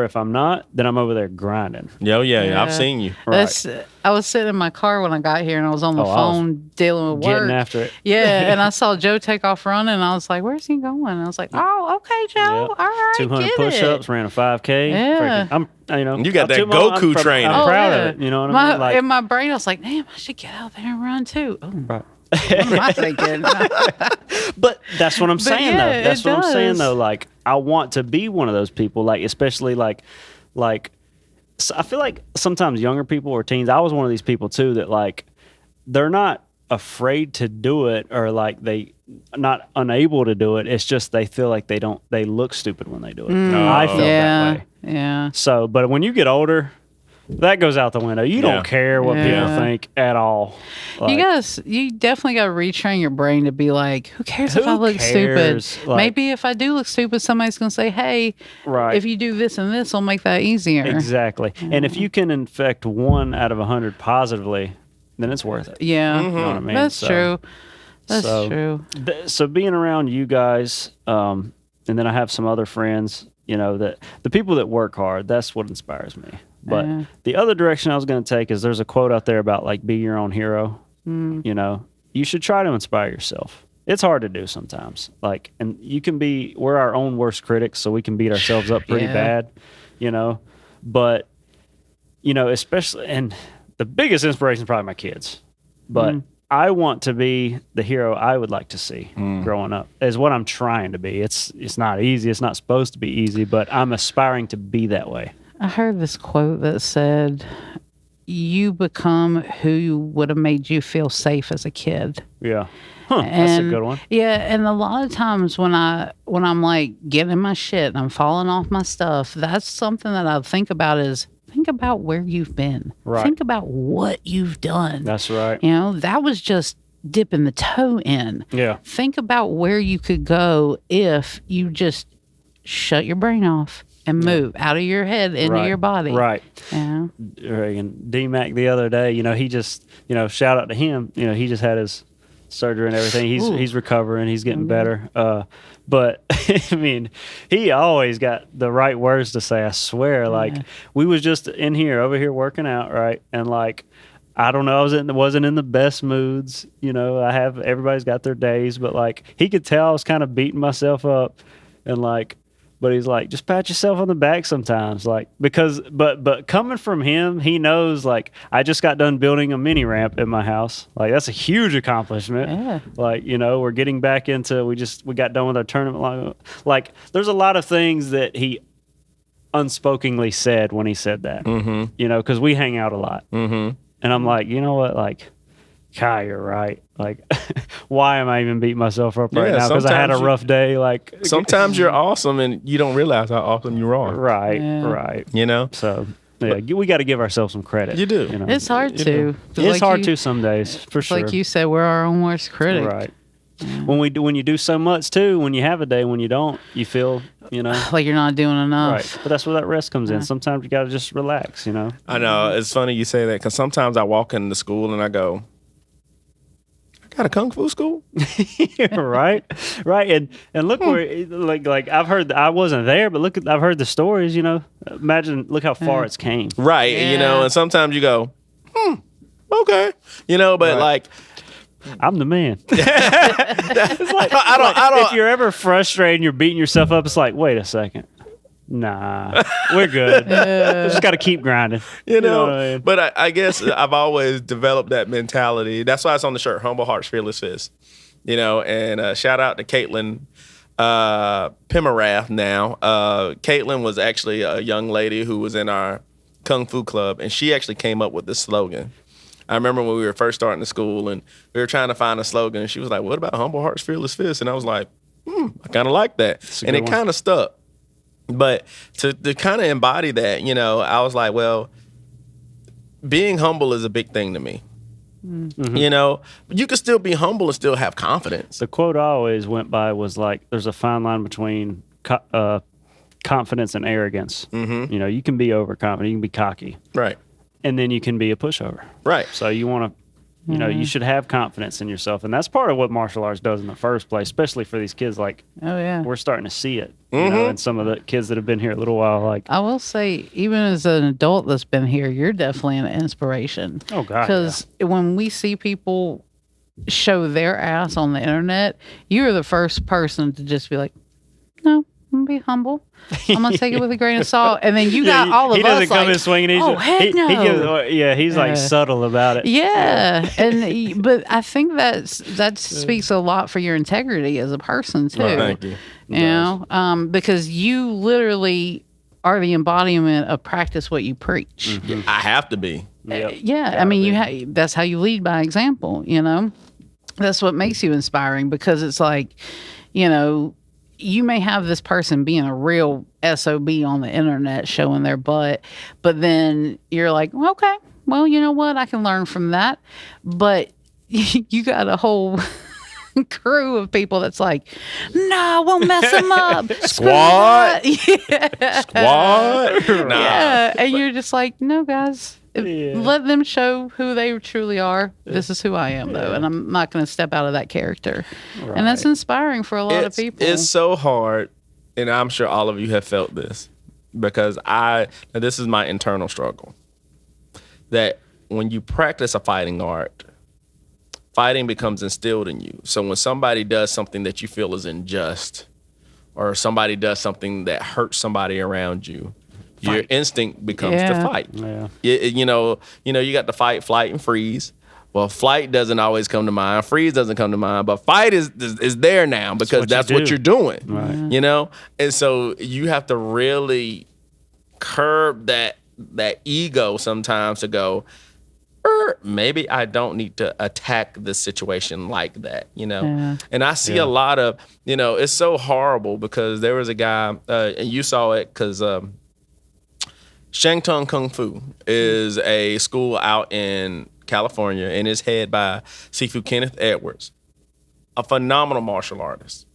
if I'm not, then I'm over there grinding. Yeah, I've Yeah. seen you. That's. I was sitting in my car when I got here, and I was on the Oh, I was phone dealing with work. Getting after it. Yeah, and I saw Joe take off running, and I was like, "Where's he going?" And I was like, "Oh, okay, Joe. Yep. All right, 200 get push-ups, it." ran a 5K. Yeah. I'm, you know, You got I'm that too- Goku training. I'm Oh, proud yeah. of it. You know what I mean? Like, In my brain, I was like, "Damn, I should get out there and run too." Oh, right. what am I thinking? But that's what I'm saying, yeah, though. That's it what I'm saying, does. though. Like, I want to be one of those people. Like, especially like, so I feel like sometimes younger people or teens. I was one of these people too that like they're not afraid to do it or like they not unable to do it. It's just they feel like they look stupid when they do it. I felt that yeah, way. yeah. So, but when you get older, that goes out the window. You Yeah. don't care what people Yeah. think at all. You Like, you definitely got to retrain your brain to be like, who cares if Who I look cares? stupid? Like- Maybe if I do look stupid, somebody's gonna say, "Hey, Right. if you do this and this, it'll make that easier." Exactly. And if you can infect 1 out of 100 positively, then it's worth it. Yeah, You know what I mean? that's So- true. That's so- true. So being around you guys, and then I have some other friends, you know, that the people that work hard, that's what inspires me. But Yeah. the other direction I was going to take is there's a quote out there about like be your own hero. You know, you should try to inspire yourself. It's hard to do sometimes. Like, and we're our own worst critics, so we can beat ourselves up pretty Yeah. bad, you know. But, you know, especially, and the biggest inspiration is probably my kids. But I want to be the hero I would like to see growing up, is what I'm trying to be. It's not easy. It's not supposed to be easy, but I'm aspiring to be that way. I heard this quote that said, "You become who would have made you feel safe as a kid." Yeah. Huh, that's a And- good one. Yeah, and a lot of times when I'm like getting my shit and I'm falling off my stuff, that's something that I think about is think about where you've been. Right. Think about what you've done. That's right. You know, that was just dipping the toe in. Yeah. Think about where you could go if you just shut your brain off and move out of your head into Right. your body. Right. Yeah. And D-Mac the other day, you know, he just, you know, shout out to him. You know, he just had his surgery and everything. He's recovering. He's getting better. But I mean, he always got the right words to say. I swear. Like we was just over here working out, right? And like, I don't know, wasn't in the best moods. You know, everybody's got their days, but like he could tell I was kind of beating myself up, and like. But he's like, just pat yourself on the back sometimes, like but coming from him, he knows like I just got done building a mini ramp in my house. Like that's a huge accomplishment. Yeah. Like, you know, we're getting back into we got done with our tournament. Like there's a lot of things that he unspokenly said when he said that. Mm-hmm. You know, because we hang out a lot. Mm-hmm. And I'm like, you know what, like. Kai, you're right. Like, why am I even beating myself up right Yeah, now? Because I had a sometimes rough day. Like, Sometimes you're awesome and you don't realize how awesome you are. right, Yeah. right. You know? So, yeah, we got to give ourselves some credit. You do. You know? It's hard You to. know. 'Cause It's like hard you- to some days, for sure. Like you said, we're our own worst critic. Right. When you do so much too, when you have a day, when you don't, you feel, you know, Like you're not doing enough. right. But that's where that rest comes in. Sometimes you got to just relax, you know. I know. It's funny you say that because sometimes I walk into school and I go, I got a kung fu school? right, right, and look where like I've heard I wasn't there, but I've heard the stories. You know, look how far it's came. Right. You know, Yeah. and sometimes you go, okay. You know, but Right. like, I'm the man. I don't, If you're ever frustrated and you're beating yourself up, it's like, wait a second. Nah, we're good. Just got to keep grinding. you know, what I mean? but I guess I've always developed that mentality. That's why it's on the shirt, Humble Hearts, Fearless Fist. You know, and shout out to Caitlin Pimarath now. Caitlin was actually a young lady who was in our Kung Fu club, and she actually came up with this slogan. I remember when we were first starting the school and we were trying to find a slogan, and she was like, what about Humble Hearts, Fearless Fist? And I was like, I kind of like that. a And good it one. kind of stuck. But to kind of embody that, you know, I was like, well, being humble is a big thing to me. Mm-hmm. You know, but you can still be humble and still have confidence. The quote I always went by was like, "There's a fine line between confidence and arrogance. Mm-hmm. You know, you can be overconfident, you can be cocky, Right. and then you can be a pushover. Right. So you want to You know, you should have confidence in yourself, and that's part of what martial arts does in the first place, especially for these kids. Like, Oh yeah. we're starting to see it, you know, and some of the kids that have been here a little while. Like, I will say, even as an adult that's been here, you're definitely an inspiration. oh god, Because when we see people show their ass on the internet, you're the first person to just be like, no, I'm gonna be humble. I'm gonna take it with a grain of salt. And then you got all of us he doesn't come like, in swinging. He's oh, heck no. He's like subtle about it. Yeah, and but I think that speaks a lot for your integrity as a person too. Well, thank you. You know, because you literally are the embodiment of practice what you preach. I have to be. Yep. Yeah, I mean, that's how you lead by example. You know, that's what makes you inspiring because it's like, you know, you may have this person being a real SOB on the internet showing their butt, but then you're like, well, okay, well, you know what? I can learn from that. But you got a whole crew of people that's like, no, we'll mess them up. Squad. Yeah. Squad. Nah. Yeah. And you're just like, no, guys. Yeah. Let them show who they truly are. This is who I am, though, and I'm not going to step out of that character. And that's inspiring for a lot of people. It's so hard, and I'm sure all of you have felt this because this is my internal struggle. That when you practice a fighting art, fighting becomes instilled in you. So when somebody does something that you feel is unjust, or somebody does something that hurts somebody around you, your instinct becomes to fight. Yeah. You know, you got the fight, flight, and freeze. Well, flight doesn't always come to mind. Freeze doesn't come to mind, but fight is there now because that's what you're doing. Right. You know, and so you have to really curb that ego sometimes to go, maybe I don't need to attack the situation like that, you know? Yeah. And I see a lot of, you know, it's so horrible because there was a guy, and you saw it because Shangtung Kung Fu is a school out in California and is headed by Sifu Kenneth Edwards, a phenomenal martial artist.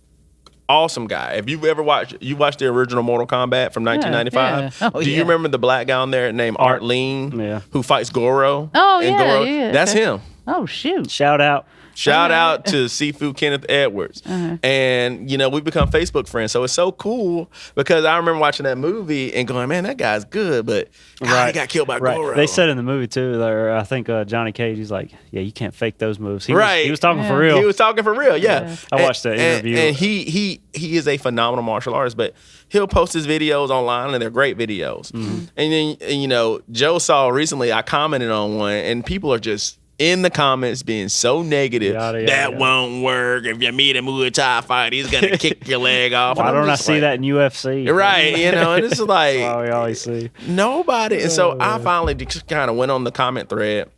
Awesome guy. If you've ever watched the original Mortal Kombat from 1995, yeah. Oh, do you yeah. remember the black guy on there named Art Lean Yeah. who fights Goro? Oh, in yeah, Goro? yeah, That's okay. him. Oh, shoot. Shout out. Shout out to Sifu Kenneth Edwards. And, you know, we've become Facebook friends. So it's so cool because I remember watching that movie and going, man, that guy's good, but God, he got killed by Goro. They said in the movie too, there, I think Johnny Cage, he's like, yeah, you can't fake those moves. He was talking for real. He was talking for real, yeah. I watched that interview. And he is a phenomenal martial artist, but he'll post his videos online and they're great videos. And then, you know, Joe saw recently, I commented on one and people are just in the comments being so negative. That won't work. If you meet a Muay Thai fight, he's going to kick your leg off. Why don't I see that in UFC? Right, you know, and it's like, That's what we always see. nobody. And so I finally just kind of went on the comment thread.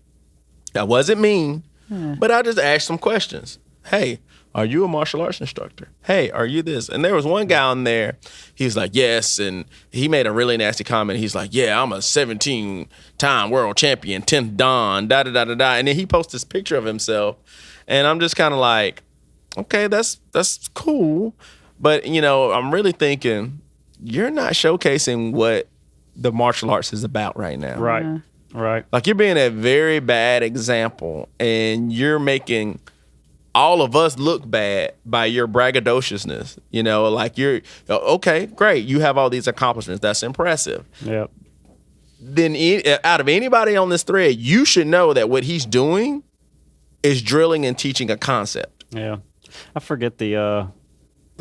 I wasn't mean, but I just asked some questions. Hey, are you a martial arts instructor? Hey, are you this? And there was one guy on there. He was like, yes. And he made a really nasty comment. He's like, yeah, I'm a 17-time world champion, 10th Dan, da-da-da-da-da. And then he posted this picture of himself. And I'm just kind of like, okay, that's cool. But, you know, I'm really thinking, you're not showcasing what the martial arts is about right now. Right. Right. Like you're being a very bad example and you're making all of us look bad by your braggadociousness. You know, like you're, okay, great. You have all these accomplishments. That's impressive. Yep. Then out of anybody on this thread, you should know that what he's doing is drilling and teaching a concept. Yeah. I forget the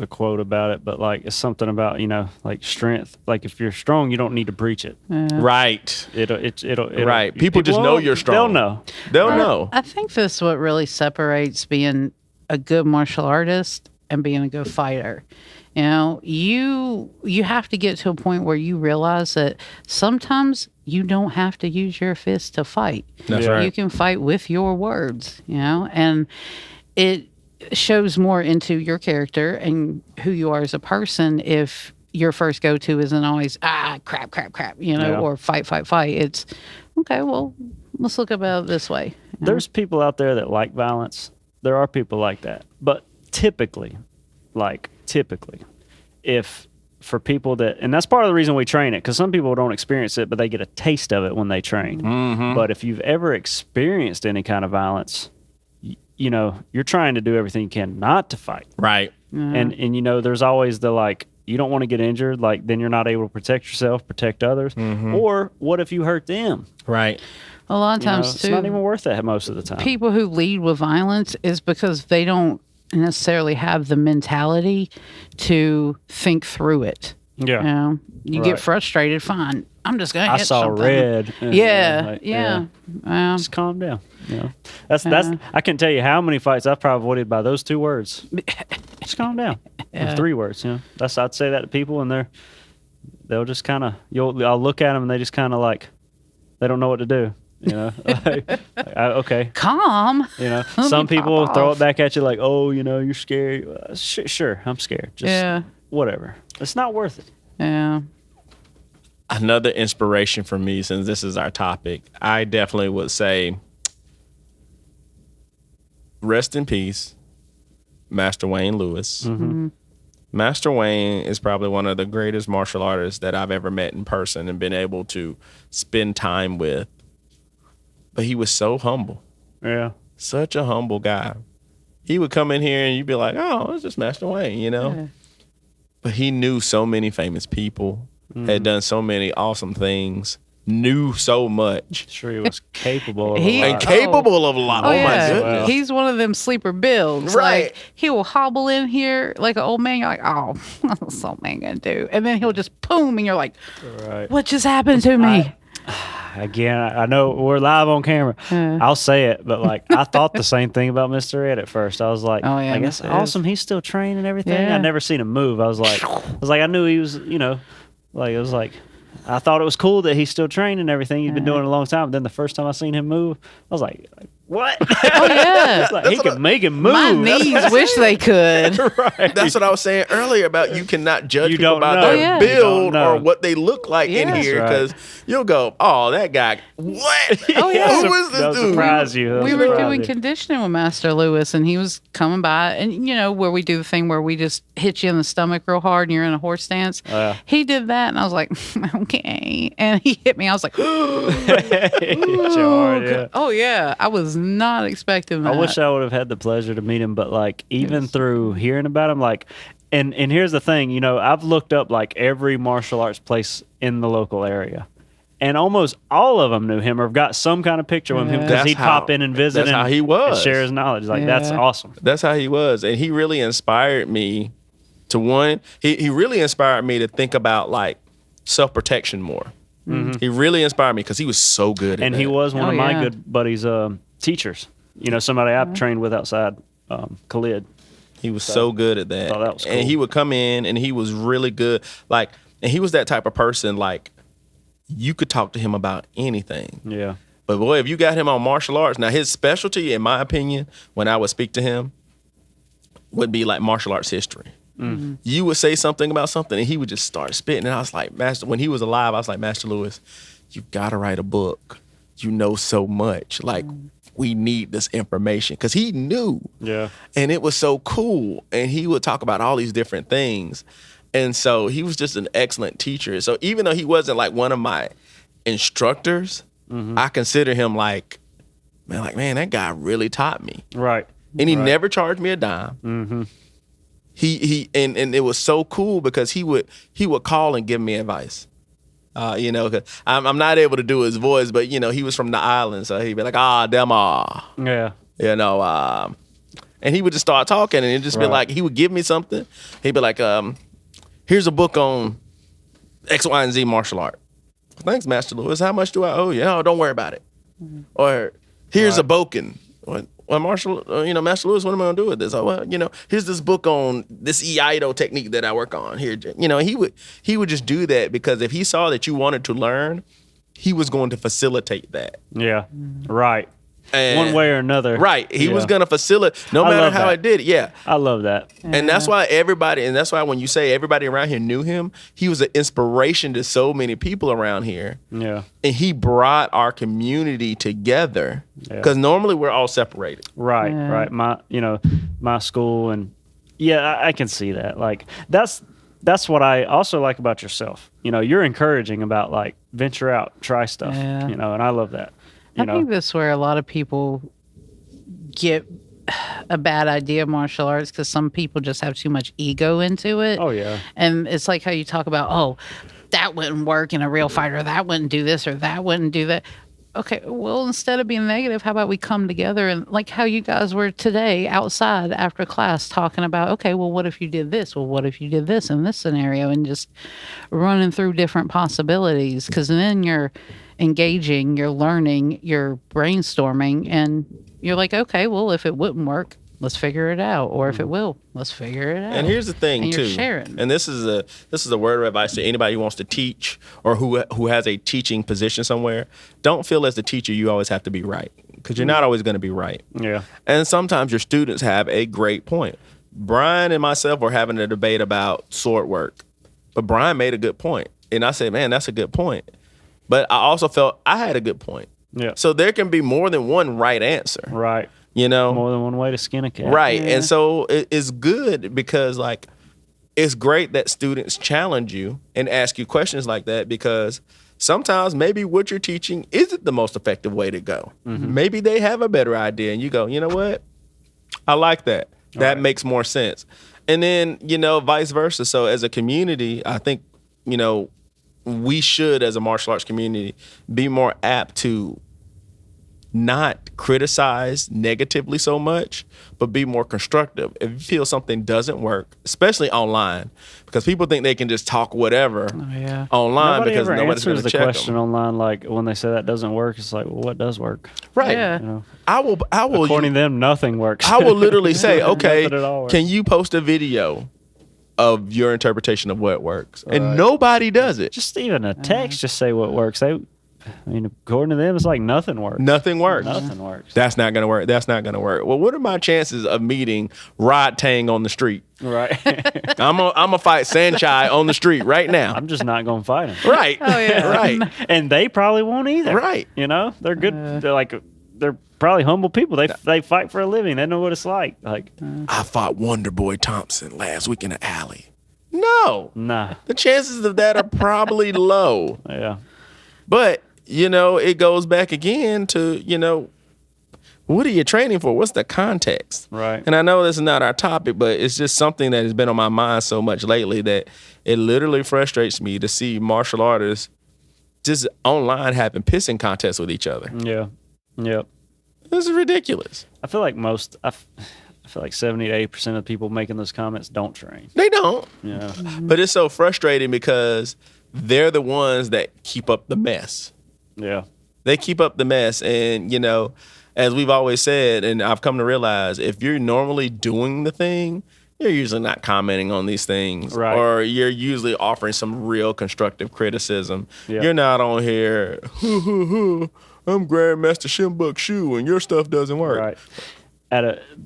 quote about it, but like it's something about, you know, like strength. Like if you're strong, you don't need to preach it. Right. It'll Right. People just know you're strong. They'll know. They'll know. I think that's what really separates being a good martial artist and being a good fighter. You know, you have to get to a point where you realize that sometimes you don't have to use your fists to fight. That's right. You can fight with your words, you know, and it shows more into your character and who you are as a person if your first go-to isn't always crap, you know, or fight. It's okay, well, let's look about it this way. There's people out there that like violence. There are people like that. But typically, if for people that, and that's part of the reason we train it, because some people don't experience it, but they get a taste of it when they train. But if you've ever experienced any kind of violence, you know, you're trying to do everything you can not to fight. Right. And you know, there's always the like, you don't want to get injured, like then you're not able to protect yourself, protect others. Or what if you hurt them? Right. A lot of You know, times it's too, not even worth it most of the time. people who lead with violence is because they don't necessarily have the mentality to think through it. Yeah. You know, you Right. get frustrated. Fine, I'm just gonna I hit saw something. red. Yeah, Like, yeah. Just calm down. You know, that's I can tell you how many fights I've probably avoided by those 2 words. Just calm down. Or 3 words. You know, I'd say that to people, and they'll just kind of I'll look at them and they just kind of like they don't know what to do. You know, okay. Calm. You know, Let some me pop people throw off. it back at you like, oh, you know, you're scared. Sure, I'm scared. Just Yeah. whatever. It's not worth it. Yeah. Another inspiration for me, since this is our topic, I definitely would say rest in peace, Master Wayne Lewis. Master Wayne is probably one of the greatest martial artists that I've ever met in person and been able to spend time with. But he was so humble, Yeah. such a humble guy. He would come in here and you'd be like, oh, it's just Master Wayne, you know? Yeah. But he knew so many famous people, had done so many awesome things, knew so much. Sure, he was capable of He- a And lot. capable of a lot. Oh, my yeah. goodness. He's one of them sleeper builds. Right. Like, he will hobble in here like an old man. You're like, oh, what's this old man gonna do? And then he'll just boom, and you're like, Right. what just happened to me? Again, I know we're live on camera. I'll say it, but like I thought the same thing about Mr. Ed at first. I was like, Oh, yeah, I guess Mr. Ed. awesome. He's still training and everything. Yeah. I'd never seen him move. I was like, I knew he was, you know, like it was like, I thought it was cool that he's still training and everything. He's been doing it a long time. But then the first time I seen him move, I was like what? Oh yeah. Like, he could make him move. My knees wish they could. That's what I was saying earlier about you cannot judge You people don't about know. their Oh, yeah. You build don't know. or what they look like in Yeah. here That's right. because you'll go, oh, that guy, what? Oh, yeah. Who is That'll this dude? surprise you. That'll We were surprise doing you. conditioning with Master Lewis, and he was coming by, and you know where we do the thing where we just hit you in the stomach real hard, and you're in a horse stance. Yeah. He did that, and I was like, okay, and he hit me. I was like, Sure, yeah. oh yeah, I was not expecting that. I wish I would have had the pleasure to meet him, but like even through hearing about him, like, and here's the thing, you know, I've looked up like every martial arts place in the local area, and almost all of them knew him or got some kind of picture of him because That's he'd how- pop in and visit. that's and, how he was. and share his knowledge. Like that's Yeah. awesome. That's how he was. And he really inspired me to he really inspired me to think about like self-protection more. He really inspired me because he was so good at And that. he was one Oh, of my yeah. good buddies' teachers. You know, somebody I've trained with outside Khalid. He was so good at that. thought that was And cool. he would come in and he was really good. Like, and he was that type of person, like, you could talk to him about anything. Yeah. But boy, if you got him on martial arts, now his specialty, in my opinion, when I would speak to him, would be like martial arts history. You would say something about something and he would just start spitting. And I was like, Master, when he was alive, I was like, Master Lewis, you gotta write a book. You know so much. Like, we need this information. Cause he knew. Yeah. And it was so cool. And he would talk about all these different things. And so he was just an excellent teacher. So even though he wasn't like one of my instructors, I consider him like, man, that guy really taught me. Right. And he never charged me a dime. He and it was so cool because he would call and give me advice. You know, 'cause I'm not able to do his voice, but you know, he was from the island, so he'd be like, Dema. Yeah. You know, and he would just start talking and it'd just be Right. like, he would give me something. He'd be like, here's a book on X, Y, and Z martial art. Thanks, Master Lewis. How much do I owe you? No, don't worry about it. Or here's a Boken. Well, Master Lewis, what am I gonna do with this? Oh, well, you know, here's this book on this Iaido technique that I work on here. You know, he would just do that because if he saw that you wanted to learn, he was going to facilitate that. Yeah. Right. And One way or another. Right. He was Yeah. going to facilitate, no I matter love how that. I did it. Yeah. I love that. And that's why when you say everybody around here knew him, he was an inspiration to so many people around here. Yeah. And he brought our community together Yeah. because normally we're all separated. Right, Yeah. right. My school and yeah, I can see that. Like that's that's what I also like about yourself. You know, you're encouraging about like venture out, try stuff. Yeah. You know, and I love that. I think that's where a lot of people get a bad idea of martial arts because some people just have too much ego into it. Oh yeah. And it's like how you talk about, oh, that wouldn't work in a real fight, or that wouldn't do this, or that wouldn't do that. Okay, well, instead of being negative, how about we come together and like how you guys were today outside after class talking about, okay, well, what if you did this? Well, what if you did this in this scenario? And just running through different possibilities, because then you're engaging, you're learning, you're brainstorming, and you're like, okay, well, if it wouldn't work, let's figure it out. Or if it will, let's figure it out. And here's the thing And too. you're sharing. And this is a word of advice to anybody who wants to teach or who has a teaching position somewhere. Don't feel as the teacher you always have to be right, because you're not always going to be right. Yeah. And sometimes your students have a great point. Brian and myself were having a debate about sword work, but Brian made a good point. And I said, man, that's a good point. But I also felt I had a good point. Yeah. So there can be more than one right answer. Right. You know? More than one way to skin a cat. Right. And so it's good because, like, it's great that students challenge you and ask you questions like that, because sometimes maybe what you're teaching isn't the most effective way to go. Mm-hmm. Maybe they have a better idea and you go, you know what? I like that. That makes more sense. And then, you know, vice versa. So as a community, I think, you know, we should, as a martial arts community, be more apt to not criticize negatively so much, but be more constructive. If you feel something doesn't work, especially online, because people think they can just talk whatever online Nobody because ever nobody's going answers to the check question them. online. Like when they say that doesn't work, it's like, well, what does work? Right. Yeah. You know, I will. according to them, nothing works. I will literally say, okay, Nothing at all works. can you post a video of your interpretation of what works? And nobody does it. Just even a text, just say what works. I mean, according to them, it's like nothing works. Nothing works. Nothing works. That's not going to work. That's not going to work. Well, what are my chances of meeting Rod Tang on the street? Right. I'm gonna fight Sanchai on the street right now. I'm just not going to fight him. Right. Oh, yeah. Right. And they probably won't either. Right. You know, they're good. They're probably humble people. They fight for a living. They know what it's like. Like, I fought Wonder Boy Thompson last week in the alley. No. nah. The chances of that are probably low. Yeah. But, you know, it goes back again to, you know, what are you training for? What's the context? Right. And I know this is not our topic, but it's just something that has been on my mind so much lately that it literally frustrates me to see martial artists just online having pissing contests with each other. Yeah. Yep. This is ridiculous. I feel like I feel like 70 to 80% of the people making those comments don't train. They don't. You know? But it's so frustrating because they're the ones that keep up the mess. Yeah. They keep up the mess. And, you know, as we've always said, and I've come to realize, if you're normally doing the thing, you're usually not commenting on these things. Right. Or you're usually offering some real constructive criticism. Yeah. You're not on here, I'm Grandmaster Shimbuk Shu and your stuff doesn't work. Right.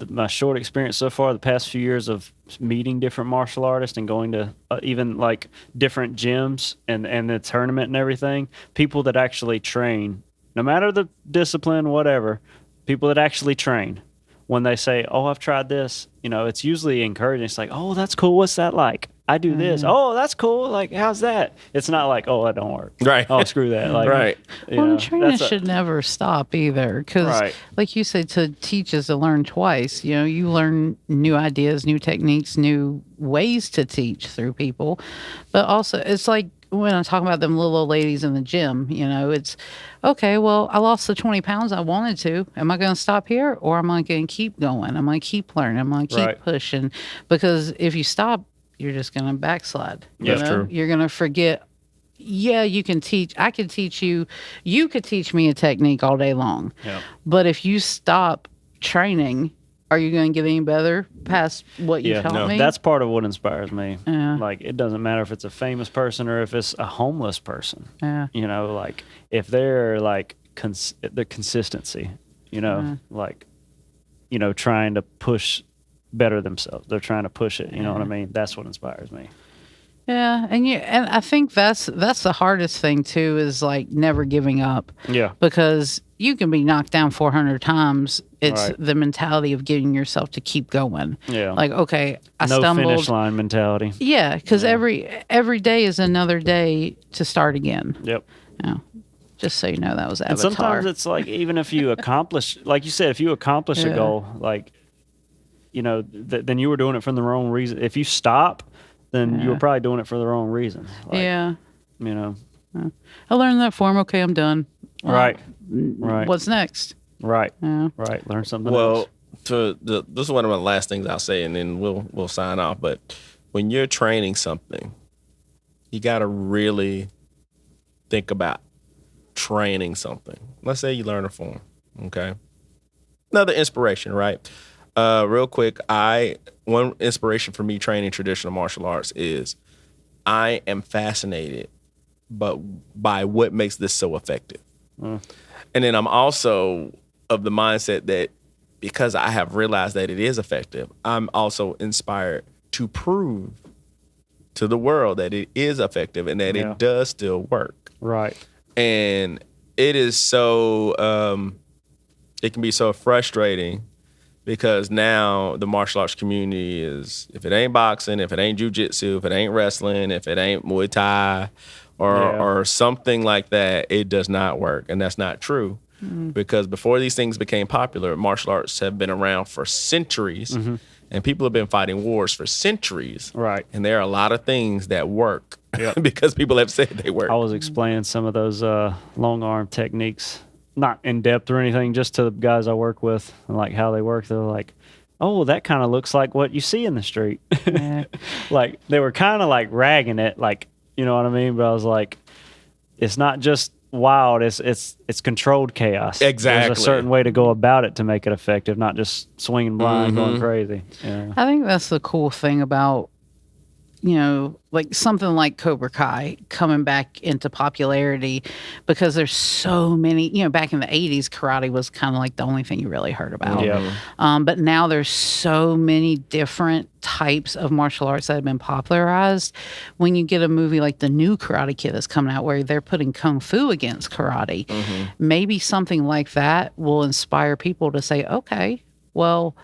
My short experience so far, the past few years of meeting different martial artists and going to even like different gyms and the tournament and everything, people that actually train, no matter the discipline, whatever, people that actually train, when they say, oh, I've tried this, you know, it's usually encouraging. It's like, oh, that's cool. What's that like? I do this. Oh, that's cool. Like, how's that? It's not like, oh, that don't work. Right. Oh, screw that. Like, Right. you Well, know, and training that's a- should never stop either, because, Right. like you said, to teach is to learn twice. You know, you learn new ideas, new techniques, new ways to teach through people. But also, it's like when I talk about them little old ladies in the gym, you know, it's okay, well, I lost the 20 pounds I wanted to. Am I going to stop here, or am I going to keep going? I'm going to keep learning. I'm going to keep Right. pushing, because if you stop, you're just going to backslide. That's true. You're going to forget. Yeah, you can teach. I could teach you. You could teach me a technique all day long. Yeah. But if you stop training, are you going to get any better past what you taught me? That's part of what inspires me. Yeah. Like, it doesn't matter if it's a famous person or if it's a homeless person. Yeah. You know, like if they're like the consistency, you know, Mm-hmm. like, you know, trying to better themselves. They're trying to push it. You know what I mean? That's what inspires me. Yeah, and I think that's the hardest thing too is like never giving up Yeah. because you can be knocked down 400 times. It's Right. the mentality of getting yourself to keep going. Yeah. Like, okay, I No stumbled. finish line mentality. Yeah, because every day is another day to start again. Yep. Yeah. Just so you know, that was Avatar. And sometimes it's like, even if you accomplish, like you said, if you accomplish a Yeah. goal, like, you know, then you were doing it for the wrong reason. If you stop, then you were probably doing it for the wrong reason. Like, yeah. You know, I learned that form. Okay, I'm done. right. Right. What's next? Right. Yeah. Right. Learn something Well, else. this is one of the last things I'll say, and then we'll sign off. But when you're training something, you got to really think about training something. Let's say you learn a form, okay? Another inspiration, right? Real quick, one inspiration for me training traditional martial arts is I am fascinated by what makes this so effective. And then I'm also of the mindset that because I have realized that it is effective, I'm also inspired to prove to the world that it is effective and that Yeah. it does still work. Right. And it is so it can be so frustrating because now the martial arts community is, if it ain't boxing, if it ain't jiu-jitsu, if it ain't wrestling, if it ain't Muay Thai or something like that, it does not work. And that's not true. Because before these things became popular, martial arts have been around for centuries and people have been fighting wars for centuries. Right. And there are a lot of things that work because people have said they work. I was explaining some of those long arm techniques, not in depth or anything, just to the guys I work with and like how they work. They're like, oh, well, that kind of looks like what you see in the street. Like they were kind of like ragging it, like, you know what I mean? But I was like, it's not just wild, it's controlled chaos. Exactly. There's a certain way to go about it to make it effective, not just swinging blind, going crazy. Yeah. I think that's the cool thing about, like something like Cobra Kai coming back into popularity because there's so many, back in the 80s, karate was kind of like the only thing you really heard about. Yeah. But now there's so many different types of martial arts that have been popularized. When you get a movie like the new Karate Kid that's coming out where they're putting kung fu against karate, maybe something like that will inspire people to say, okay, well,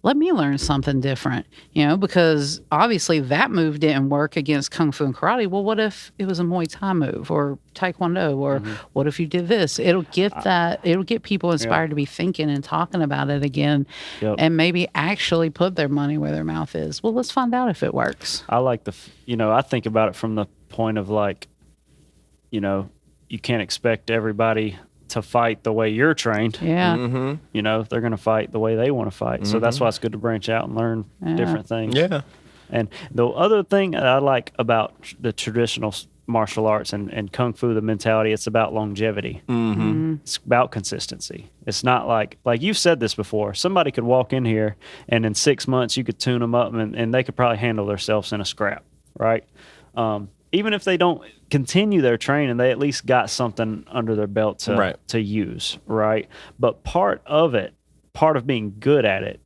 let me learn something different, because obviously that move didn't work against Kung Fu and karate. Well, what if it was a Muay Thai move or Taekwondo, or what if you did this? It'll get people inspired to be thinking and talking about it again, and maybe actually put their money where their mouth is. Well, let's find out if it works. I like I think about it from the point of like, you can't expect everybody to fight the way you're trained. Yeah. They're going to fight the way they want to fight. So that's why it's good to branch out and learn different things. Yeah. And the other thing that I like about the traditional martial arts and Kung Fu, the mentality, it's about longevity. It's about consistency. It's not like you've said this before, somebody could walk in here and in 6 months you could tune them up and they could probably handle themselves in a scrap, right? Even if they don't continue their training, they at least got something under their belt to use, right? But part of being good at it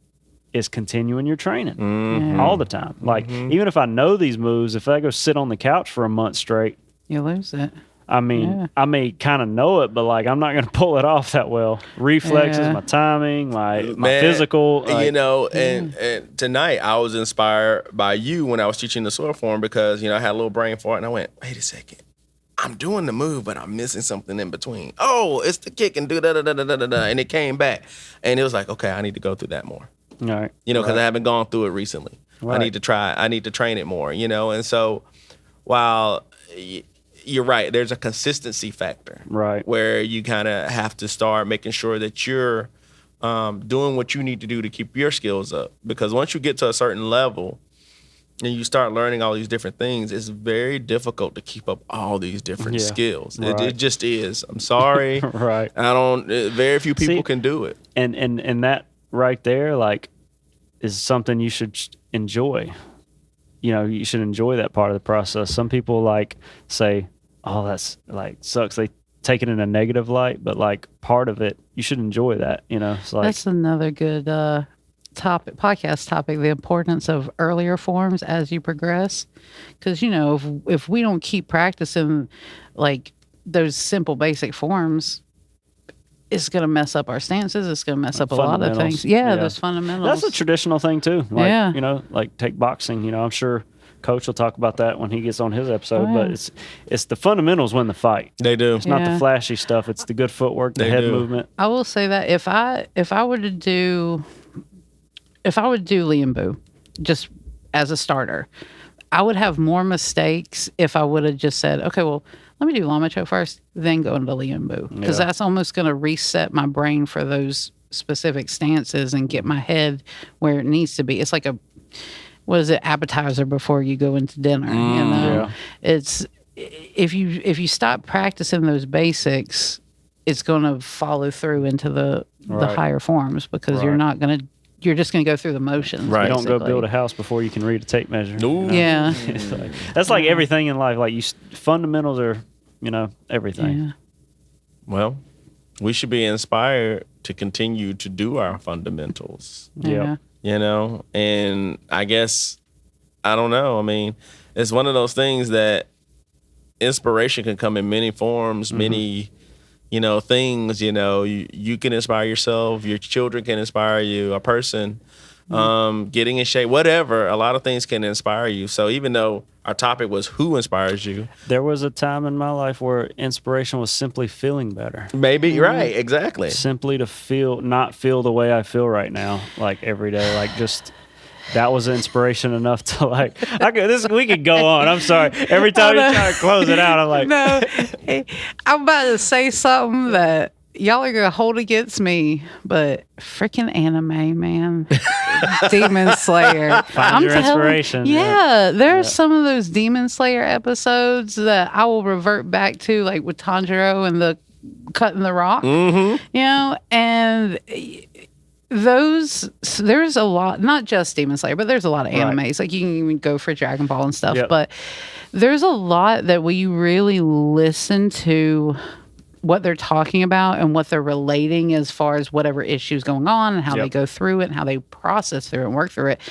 is continuing your training all the time. Like, even if I know these moves, if I go sit on the couch for a month straight, You lose it. I mean, I may kind of know it, but like I'm not going to pull it off that well. Reflexes, my timing, my physical, and tonight I was inspired by you when I was teaching the sword form because I had a little brain fart and I went, wait a second, I'm doing the move, but I'm missing something in between. Oh, it's the kick and do da da da da da da, and it came back, and it was like, okay, I need to go through that more. All right. Because I haven't gone through it recently. Right. I need to train it more. And so while you're right, there's a consistency factor, Right. where you kind of have to start making sure that you're doing what you need to do to keep your skills up. Because once you get to a certain level and you start learning all these different things, it's very difficult to keep up all these different skills. Right. It just is. I'm sorry. Right. Very few people can do it. And that right there, like, is something you should enjoy. You should enjoy that part of the process. Some people like say, oh, that's like sucks. They take it in a negative light, but like part of it, you should enjoy that, It's like, That's another good podcast topic, the importance of earlier forms as you progress. Because, if we don't keep practicing like those simple basic forms, it's going to mess up our stances. It's going to mess up a lot of Fundamentals. things. Yeah, Yeah. those fundamentals. That's a traditional thing too. Like, Yeah. Like take boxing. I'm sure Coach will talk about that when he gets on his episode. Oh, yeah. But it's the fundamentals win the fight. They do. It's not Yeah. the flashy stuff. It's the good footwork, the They head do. movement. I will say that if I were to do Liam Boo just as a starter, I would have more mistakes if I would have just said, okay, well, let me do Lama Cho first, then go into Liam Boo. Because Yeah. that's almost going to reset my brain for those specific stances and get my head where it needs to be. It's like what is it, appetizer before you go into dinner. Yeah. It's if you stop practicing those basics, it's going to follow through into the Right. higher forms because you're Right. not going to. You're just going to go through the motions. Right. You don't go basically. build a house before you can read a tape measure. Ooh. Yeah. It's like- that's like everything in life. Like fundamentals are, everything. Yeah. Well, we should be inspired to continue to do our fundamentals. Yeah. And I guess, I don't know. I mean, it's one of those things that inspiration can come in many forms, many, things. You can inspire yourself, your children can inspire you, a person, getting in shape, whatever. A lot of things can inspire you. So even though our topic was who inspires you, There was a time in my life where inspiration was simply feeling better. maybe, right, exactly. Simply to not feel the way I feel right now, like every day. Like just that was inspiration enough to we could go on. I'm sorry. Every time you try to close it out, I'm like, No, I'm about to say something that y'all are gonna hold against me, but freaking anime, man, Demon Slayer. Find your inspiration. Yeah, there's some of those Demon Slayer episodes that I will revert back to, like with Tanjiro and the cutting the rock. And there's a lot, not just Demon Slayer, but there's a lot of Right. animes. Like you can even go for Dragon Ball and stuff, Yep. but there's a lot that we really listen to what they're talking about and what they're relating as far as whatever issues going on and how they Yep. go through it and how they process through it and work through it,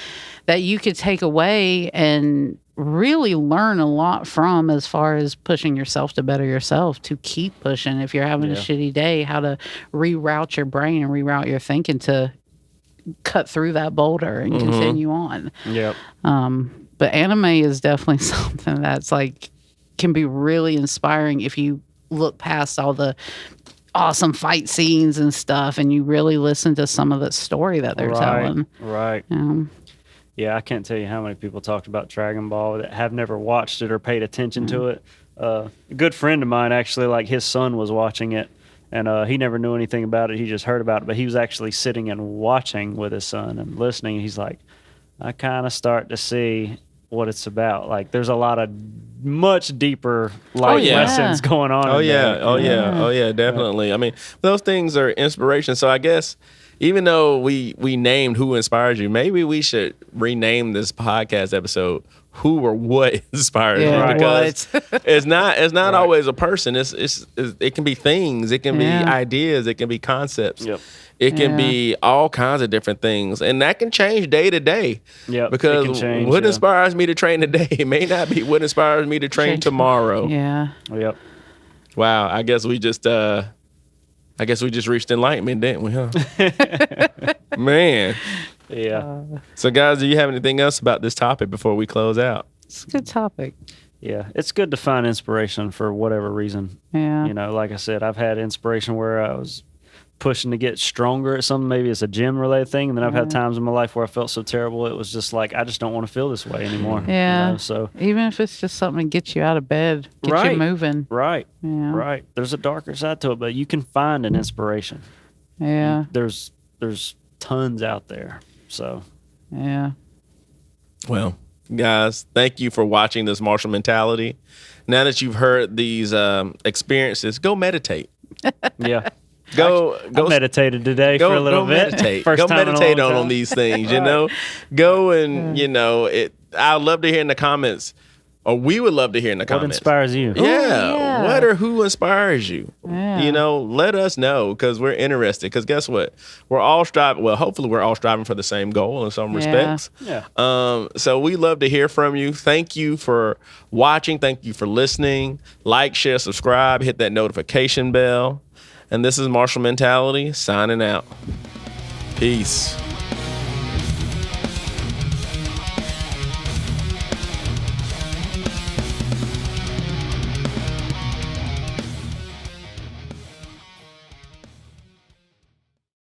that you could take away and really learn a lot from as far as pushing yourself to better yourself, to keep pushing. If you're having a Yeah. shitty day, how to reroute your brain and reroute your thinking to cut through that boulder and continue on. yep. But anime is definitely something that's like can be really inspiring if you look past all the awesome fight scenes and stuff and you really listen to some of the story that they're telling. Right. Yeah, I can't tell you how many people talked about Dragon Ball that have never watched it or paid attention to it. A good friend of mine, actually, like his son was watching it, and he never knew anything about it. He just heard about it, but he was actually sitting and watching with his son and listening. And he's like, I kind of start to see what it's about. Like, there's a lot of much deeper life yeah. lessons going on. Oh in yeah, there. oh yeah, definitely. I mean, those things are inspiration. So I guess even though we named who inspires you, maybe we should rename this podcast episode "Who or What Inspires Yeah, You," because what? it's not always a person. It can be things, it can be Yeah. ideas, it can be concepts. Yep. It can Yeah. be all kinds of different things, and that can change day to day. Yep, it because can change, what yeah. inspires me to train today may not be what inspires me to train Change- tomorrow. Yeah. Yep. Wow, I guess we just reached enlightenment, didn't we, huh? Man. Yeah. So guys, do you have anything else about this topic before we close out? It's a good topic. Yeah. It's good to find inspiration for whatever reason. Yeah. Like I said, I've had inspiration where I was pushing to get stronger at something. Maybe it's a gym related thing. And then I've had times in my life where I felt so terrible. It was just like, I just don't want to feel this way anymore. Yeah. So, Even if it's just something to get you out of bed, get Right. you moving. right. Yeah. Right. There's a darker side to it, but you can find an inspiration. Yeah. There's tons out there. So, Yeah. Well, guys, thank you for watching this Martial Mentality. Now that you've heard these experiences, go meditate. yeah. Go I meditated today for a little bit. Meditate. First Go time in a meditate long on time. these things, Go and, I'd love to hear in the comments Or we would love to hear in the What comments. inspires you? Yeah. What or who inspires you? Yeah. You know, let us know because we're interested. Because guess what? We're all striving. Well, hopefully, we're all striving for the same goal in some respects. Yeah. So we love to hear from you. Thank you for watching. Thank you for listening. Like, share, subscribe, hit that notification bell. And this is Marshall Mentality signing out. Peace.